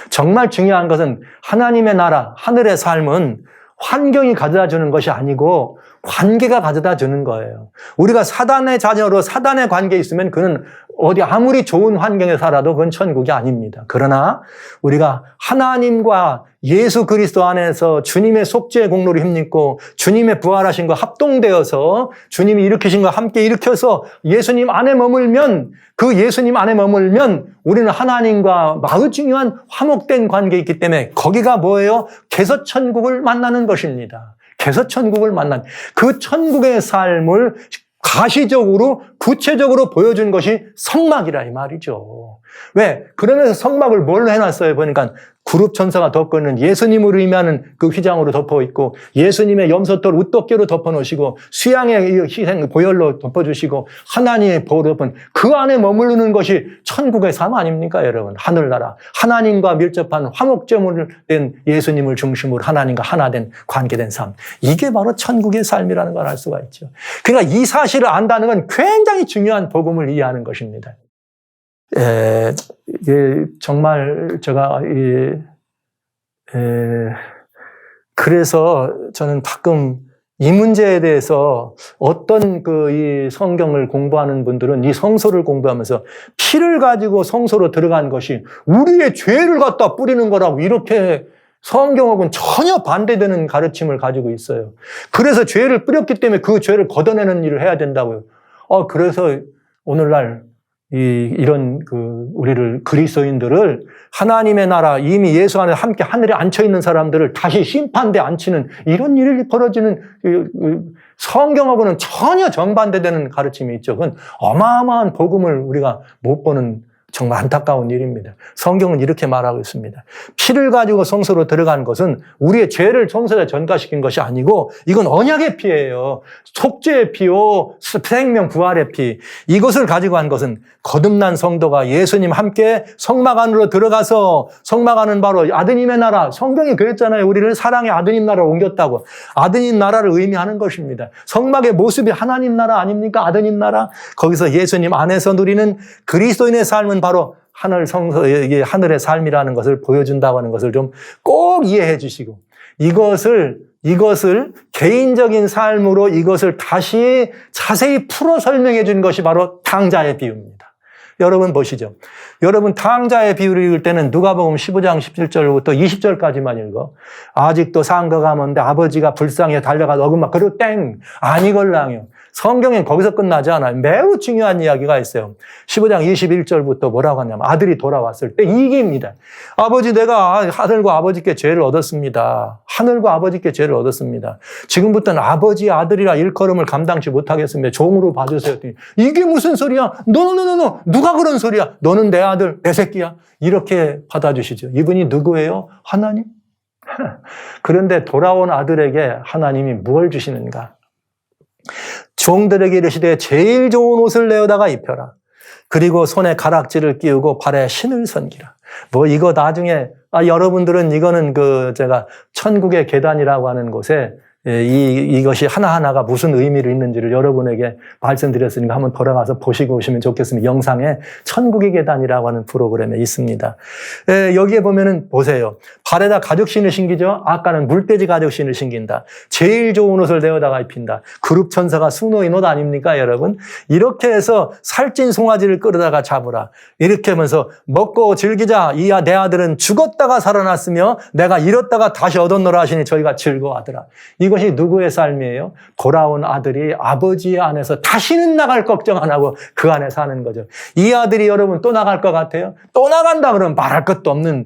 정말 중요한 것은 하나님의 나라, 하늘의 삶은 환경이 가져다 주는 것이 아니고 관계가 가져다 주는 거예요. 우리가 사단의 자녀로 사단의 관계에 있으면 그는 어디 아무리 좋은 환경에 살아도 그건 천국이 아닙니다. 그러나 우리가 하나님과 예수 그리스도 안에서 주님의 속죄의 공로를 힘입고 주님의 부활하신 것 합동되어서 주님이 일으키신 것 함께 일으켜서 예수님 안에 머물면 그 예수님 안에 머물면 우리는 하나님과 매우 중요한 화목된 관계에 있기 때문에 거기가 뭐예요? 개서천국을 만나는 것입니다. 개서천국을 만난 그 천국의 삶을 가시적으로 구체적으로 보여준 것이 성막이라 이 말이죠. 왜? 그러면서 성막을 뭘로 해놨어요? 보니까 그룹 천사가 덮고 있는 예수님으로 의미하는 그 휘장으로 덮어 있고 예수님의 염소털 우떡개로 덮어 놓으시고 수양의 희생 보혈로 덮어주시고 하나님의 보호로 덮은 그 안에 머무르는 것이 천국의 삶 아닙니까 여러분? 하늘나라 하나님과 밀접한 화목제물 된 예수님을 중심으로 하나님과 하나 된 관계된 삶, 이게 바로 천국의 삶이라는 걸 알 수가 있죠. 그러니까 이 사실을 안다는 건 굉장히 중요한 복음을 이해하는 것입니다. 정말 제가 그래서 저는 가끔 이 문제에 대해서 어떤 이 성경을 공부하는 분들은 이 성소를 공부하면서 피를 가지고 성소로 들어간 것이 우리의 죄를 갖다 뿌리는 거라고 이렇게 성경하고는 전혀 반대되는 가르침을 가지고 있어요. 그래서 죄를 뿌렸기 때문에 그 죄를 걷어내는 일을 해야 된다고요. 그래서 오늘날 이런 우리를 그리스도인들을 하나님의 나라 이미 예수 안에 함께 하늘에 앉혀 있는 사람들을 다시 심판대 앉히는 이런 일이 벌어지는 성경하고는 전혀 정반대되는 가르침이 있죠. 그건 어마어마한 복음을 우리가 못 보는 정말 안타까운 일입니다. 성경은 이렇게 말하고 있습니다. 피를 가지고 성소로 들어간 것은 우리의 죄를 성소에 전가시킨 것이 아니고 이건 언약의 피예요. 속죄의 피요, 생명 부활의 피. 이것을 가지고 한 것은 거듭난 성도가 예수님 함께 성막 안으로 들어가서 성막 안은 바로 아드님의 나라. 성경이 그랬잖아요. 우리를 사랑의 아드님 나라로 옮겼다고. 아드님 나라를 의미하는 것입니다. 성막의 모습이 하나님 나라 아닙니까? 아드님 나라. 거기서 예수님 안에서 누리는 그리스도인의 삶은 바로 하늘의 삶이라는 것을 보여준다고 하는 것을 좀 꼭 이해해 주시고 이것을 개인적인 삶으로 이것을 다시 자세히 풀어 설명해 준 것이 바로 탕자의 비유입니다. 여러분 보시죠. 여러분 탕자의 비유를 읽을 때는 누가복음 15장 17절부터 20절까지만 읽어. 아직도 상거가 먼데 아버지가 불쌍히 달려가서 어금막 그리고 땡 아니걸랑요. 성경엔 거기서 끝나지 않아요. 매우 중요한 이야기가 있어요. 15장 21절부터 뭐라고 하냐면 아들이 돌아왔을 때 이기입니다. 아버지 내가 하늘과 아버지께 죄를 얻었습니다. 하늘과 아버지께 죄를 얻었습니다. 지금부터는 아버지 아들이라 일컬음을 감당치 못하겠습니다. 종으로 봐주세요. 이게 무슨 소리야? 노노노노 누가 그런 소리야? 너는 내 아들 내 새끼야. 이렇게 받아주시죠. 이분이 누구예요? 하나님. 그런데 돌아온 아들에게 하나님이 무엇을 주시는가? 종들에게 이르시되 제일 좋은 옷을 내어다가 입혀라. 그리고 손에 가락지를 끼우고 발에 신을 선기라. 이거 나중에 여러분들은 이거는 제가 천국의 계단이라고 하는 곳에 이것이 하나하나가 무슨 의미를 있는지를 여러분에게 말씀드렸으니까 한번 돌아가서 보시고 오시면 좋겠습니다. 영상에 천국의 계단이라고 하는 프로그램에 있습니다. 여기에 보면은 보세요. 발에다 가죽신을 신기죠? 아까는 물돼지 가죽신을 신긴다. 제일 좋은 옷을 내어다가 입힌다. 그룹 천사가 수노인 옷 아닙니까, 여러분? 이렇게 해서 살찐 송아지를 끌어다가 잡으라. 이렇게 하면서 먹고 즐기자. 내 아들은 죽었다가 살아났으며 내가 잃었다가 다시 얻었노라 하시니 저희가 즐거워하더라. 이것이 누구의 삶이에요? 돌아온 아들이 아버지의 안에서 다시는 나갈 걱정 안 하고 그 안에 사는 거죠. 이 아들이 여러분 또 나갈 것 같아요? 또 나간다 그러면 말할 것도 없는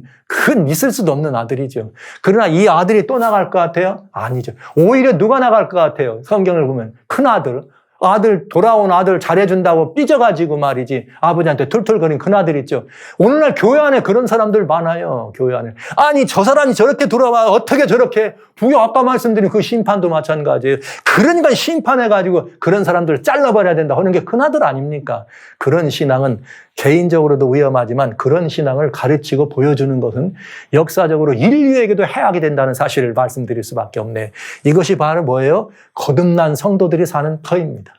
있을 수도 없는 아들이죠. 그러나 이 아들이 또 나갈 것 같아요? 아니죠. 오히려 누가 나갈 것 같아요? 성경을 보면 큰 아들, 돌아온 아들 잘해준다고 삐져가지고 말이지. 아버지한테 툴툴거린 큰아들 있죠. 오늘날 교회 안에 그런 사람들 많아요. 교회 안에. 아니, 저 사람이 저렇게 돌아와. 어떻게 저렇게. 아까 말씀드린 그 심판도 마찬가지예요. 그러니까 심판해가지고 그런 사람들 잘라버려야 된다 하는 게 큰아들 아닙니까? 그런 신앙은 개인적으로도 위험하지만 그런 신앙을 가르치고 보여주는 것은 역사적으로 인류에게도 해악이 된다는 사실을 말씀드릴 수밖에 없네. 이것이 바로 뭐예요? 거듭난 성도들이 사는 터입니다.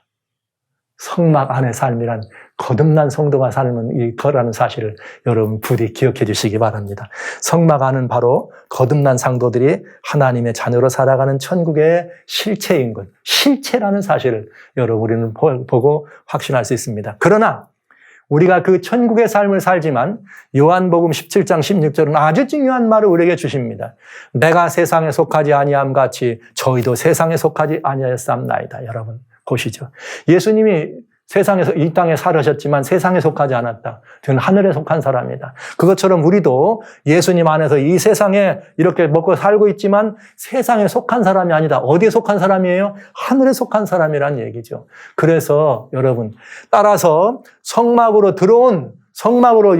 성막 안의 삶이란 거듭난 성도가 사는 이 터라는 사실을 여러분 부디 기억해 주시기 바랍니다. 성막 안은 바로 거듭난 성도들이 하나님의 자녀로 살아가는 천국의 실체인 것, 실체라는 사실을 여러분 우리는 보고 확신할 수 있습니다. 그러나 우리가 그 천국의 삶을 살지만 요한복음 17장 16절은 아주 중요한 말을 우리에게 주십니다. 내가 세상에 속하지 아니함 같이 저희도 세상에 속하지 아니하였사옵나이다. 여러분 보시죠. 예수님이 세상에서 이 땅에 살으셨지만 세상에 속하지 않았다. 그는 하늘에 속한 사람이다. 그것처럼 우리도 예수님 안에서 이 세상에 이렇게 먹고 살고 있지만 세상에 속한 사람이 아니다. 어디에 속한 사람이에요? 하늘에 속한 사람이란 얘기죠. 그래서 여러분 따라서 성막으로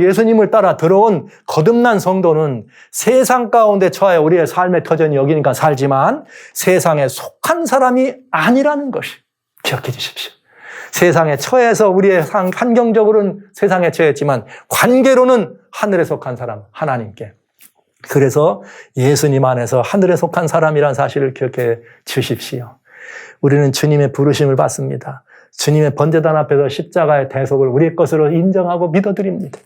예수님을 따라 들어온 거듭난 성도는 세상 가운데 처해 우리의 삶의 터전이 여기니까 살지만 세상에 속한 사람이 아니라는 것이 기억해 주십시오. 세상에 처해서 우리의 환경적으로는 세상에 처했지만 관계로는 하늘에 속한 사람, 하나님께. 그래서 예수님 안에서 하늘에 속한 사람이라는 사실을 기억해 주십시오. 우리는 주님의 부르심을 받습니다. 주님의 번제단 앞에서 십자가의 대속을 우리의 것으로 인정하고 믿어드립니다.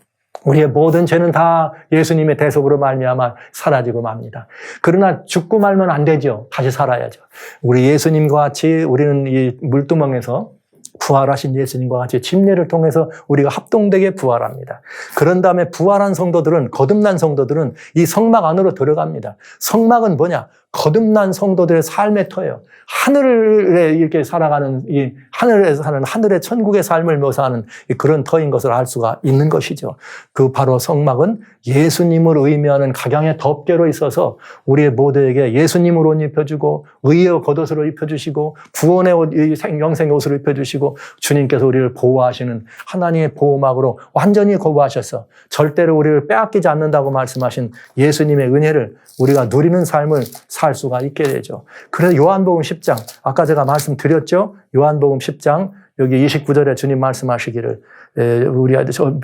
우리의 모든 죄는 다 예수님의 대속으로 말미암아 사라지고 맙니다. 그러나 죽고 말면 안 되죠. 다시 살아야죠. 우리 예수님과 같이 우리는 이 물두멍에서 부활하신 예수님과 같이 침례를 통해서 우리가 합동되게 부활합니다. 그런 다음에 부활한 성도들은, 거듭난 성도들은 이 성막 안으로 들어갑니다. 성막은 뭐냐? 거듭난 성도들의 삶의 터예요. 하늘에 이렇게 살아가는, 이 하늘에서 사는 하늘의 천국의 삶을 묘사하는 그런 터인 것을 알 수가 있는 것이죠. 그 바로 성막은 예수님을 의미하는 각양의 덮개로 있어서 우리의 모두에게 예수님을 옷 입혀주고 의의 겉옷으로 입혀주시고 구원의 옷, 영생의 옷을 입혀주시고 주님께서 우리를 보호하시는 하나님의 보호막으로 완전히 거부하셔서 절대로 우리를 빼앗기지 않는다고 말씀하신 예수님의 은혜를 우리가 누리는 삶을 살 수가 있게 되죠. 그래서 요한복음 10장, 아까 제가 말씀드렸죠? 요한복음 10장 여기 29절에 주님 말씀하시기를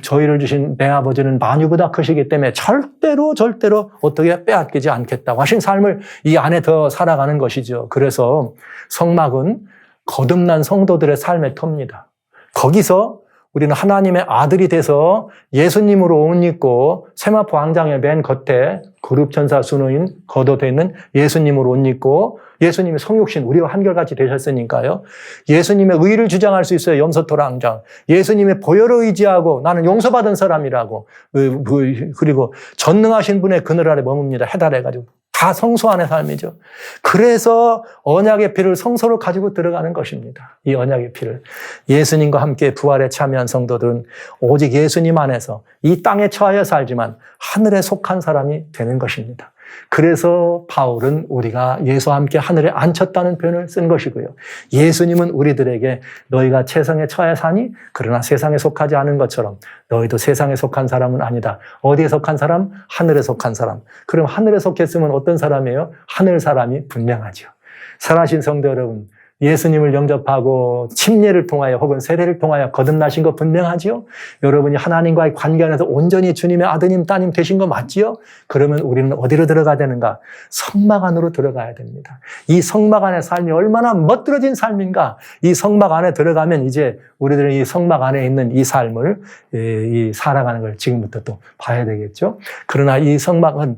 저희를 주신 내 아버지는 만유보다 크시기 때문에 절대로 어떻게 빼앗기지 않겠다고 하신 삶을 이 안에 더 살아가는 것이죠. 그래서 성막은 거듭난 성도들의 삶의 터입니다. 거기서 우리는 하나님의 아들이 돼서 예수님으로 옷 입고 세마포 광장의 맨 겉에 그룹천사 순호인 걷어져 있는 예수님으로 옷 입고 예수님이 성육신 우리와 한결같이 되셨으니까요. 예수님의 의를 주장할 수 있어요. 염소토라 왕장. 예수님의 보혈을 의지하고 나는 용서받은 사람이라고. 그리고 전능하신 분의 그늘 아래 머뭅니다. 해달해가지고. 다 성소 안의 삶이죠. 그래서 언약의 피를 성소로 가지고 들어가는 것입니다. 이 언약의 피를. 예수님과 함께 부활에 참여한 성도들은 오직 예수님 안에서 이 땅에 처하여 살지만 하늘에 속한 사람이 되는 것입니다. 그래서 바울은 우리가 예수와 함께 하늘에 앉혔다는 표현을 쓴 것이고요. 예수님은 우리들에게 너희가 세상에 처해 사니 그러나 세상에 속하지 않은 것처럼 너희도 세상에 속한 사람은 아니다. 어디에 속한 사람? 하늘에 속한 사람. 그럼 하늘에 속했으면 어떤 사람이에요? 하늘 사람이 분명하죠. 살아신 성도 여러분, 예수님을 영접하고 침례를 통하여 혹은 세례를 통하여 거듭나신 거 분명하지요? 여러분이 하나님과의 관계 안에서 온전히 주님의 아드님, 따님 되신 거 맞지요? 그러면 우리는 어디로 들어가야 되는가? 성막 안으로 들어가야 됩니다. 이 성막 안의 삶이 얼마나 멋들어진 삶인가? 이 성막 안에 들어가면 이제 우리들은 이 성막 안에 있는 이 삶을 살아가는 걸 지금부터 또 봐야 되겠죠? 그러나 이 성막은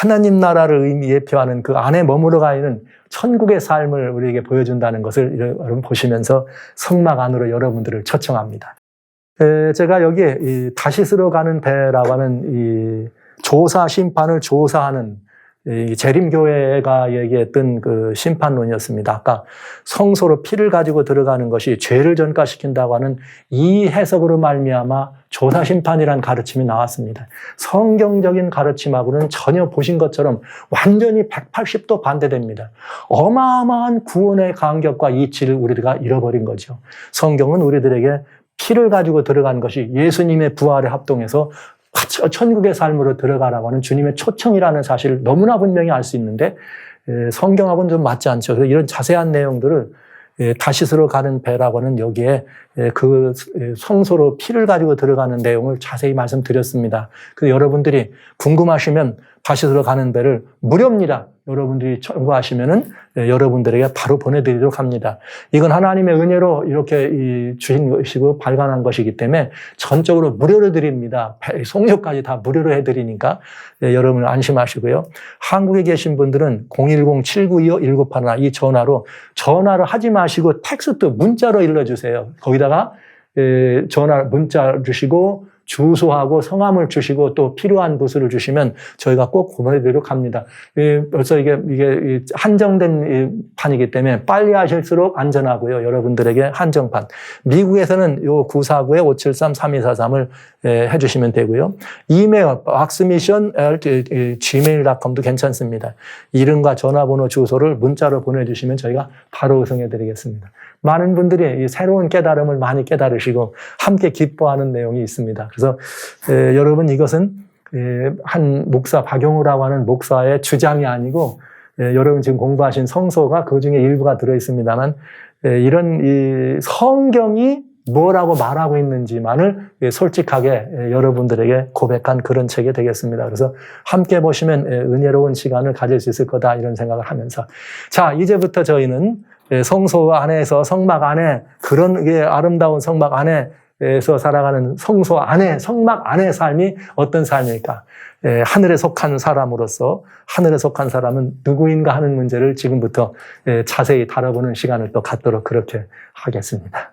하나님 나라를 예표하는 그 안에 머무러가 있는 천국의 삶을 우리에게 보여준다는 것을 여러분 보시면서 성막 안으로 여러분들을 초청합니다. 제가 여기에 다시스로 가는 배라고 하는 이 조사 심판을 조사하는 이 재림교회가 얘기했던 그 심판론이었습니다. 아까 성소로 피를 가지고 들어가는 것이 죄를 전가시킨다고 하는 이 해석으로 말미암아 조사 심판이라는 가르침이 나왔습니다. 성경적인 가르침하고는 전혀 보신 것처럼 완전히 180도 반대됩니다. 어마어마한 구원의 간격과 이치를 우리가 잃어버린 거죠. 성경은 우리들에게 피를 가지고 들어간 것이 예수님의 부활에 합동해서 천국의 삶으로 들어가라고 하는 주님의 초청이라는 사실을 너무나 분명히 알 수 있는데 성경하고는 좀 맞지 않죠. 그래서 이런 자세한 내용들을 다시스로 가는 배라고 하는 여기에 그 성소로 피를 가지고 들어가는 내용을 자세히 말씀드렸습니다. 그래서 여러분들이 궁금하시면 다시스로 가는 배를 무료입니다. 여러분들이 청구하시면은 여러분들에게 바로 보내드리도록 합니다. 이건 하나님의 은혜로 이렇게 주신 것이고 발간한 것이기 때문에 전적으로 무료로 드립니다. 송료까지 다 무료로 해드리니까 여러분 안심하시고요. 한국에 계신 분들은 010-7925-1981 이 전화를 하지 마시고 텍스트 문자로 일러주세요. 거기다가 문자 주시고 주소하고 성함을 주시고 또 필요한 부수를 주시면 저희가 꼭 보내드리도록 합니다. 벌써 이게 한정된 판이기 때문에 빨리 하실수록 안전하고요. 여러분들에게 한정판. 미국에서는 요 949-573-3243을 해주시면 되고요. 이메일 axmission@gmail.com도 괜찮습니다. 이름과 전화번호 주소를 문자로 보내주시면 저희가 바로 의송해드리겠습니다. 많은 분들이 새로운 깨달음을 많이 깨달으시고 함께 기뻐하는 내용이 있습니다. 그래서 여러분 이것은 한 목사 박용우라고 하는 목사의 주장이 아니고 여러분 지금 공부하신 성서가 그 중에 일부가 들어있습니다만 이런 이 성경이 뭐라고 말하고 있는지만을 솔직하게 여러분들에게 고백한 그런 책이 되겠습니다. 그래서 함께 보시면 은혜로운 시간을 가질 수 있을 거다 이런 생각을 하면서 자 이제부터 저희는 성소 안에서 성막 안에 그런 아름다운 성막 안에서 살아가는 성소 안에 성막 안의 삶이 어떤 삶일까? 하늘에 속한 사람으로서 하늘에 속한 사람은 누구인가 하는 문제를 지금부터 자세히 다뤄보는 시간을 또 갖도록 그렇게 하겠습니다.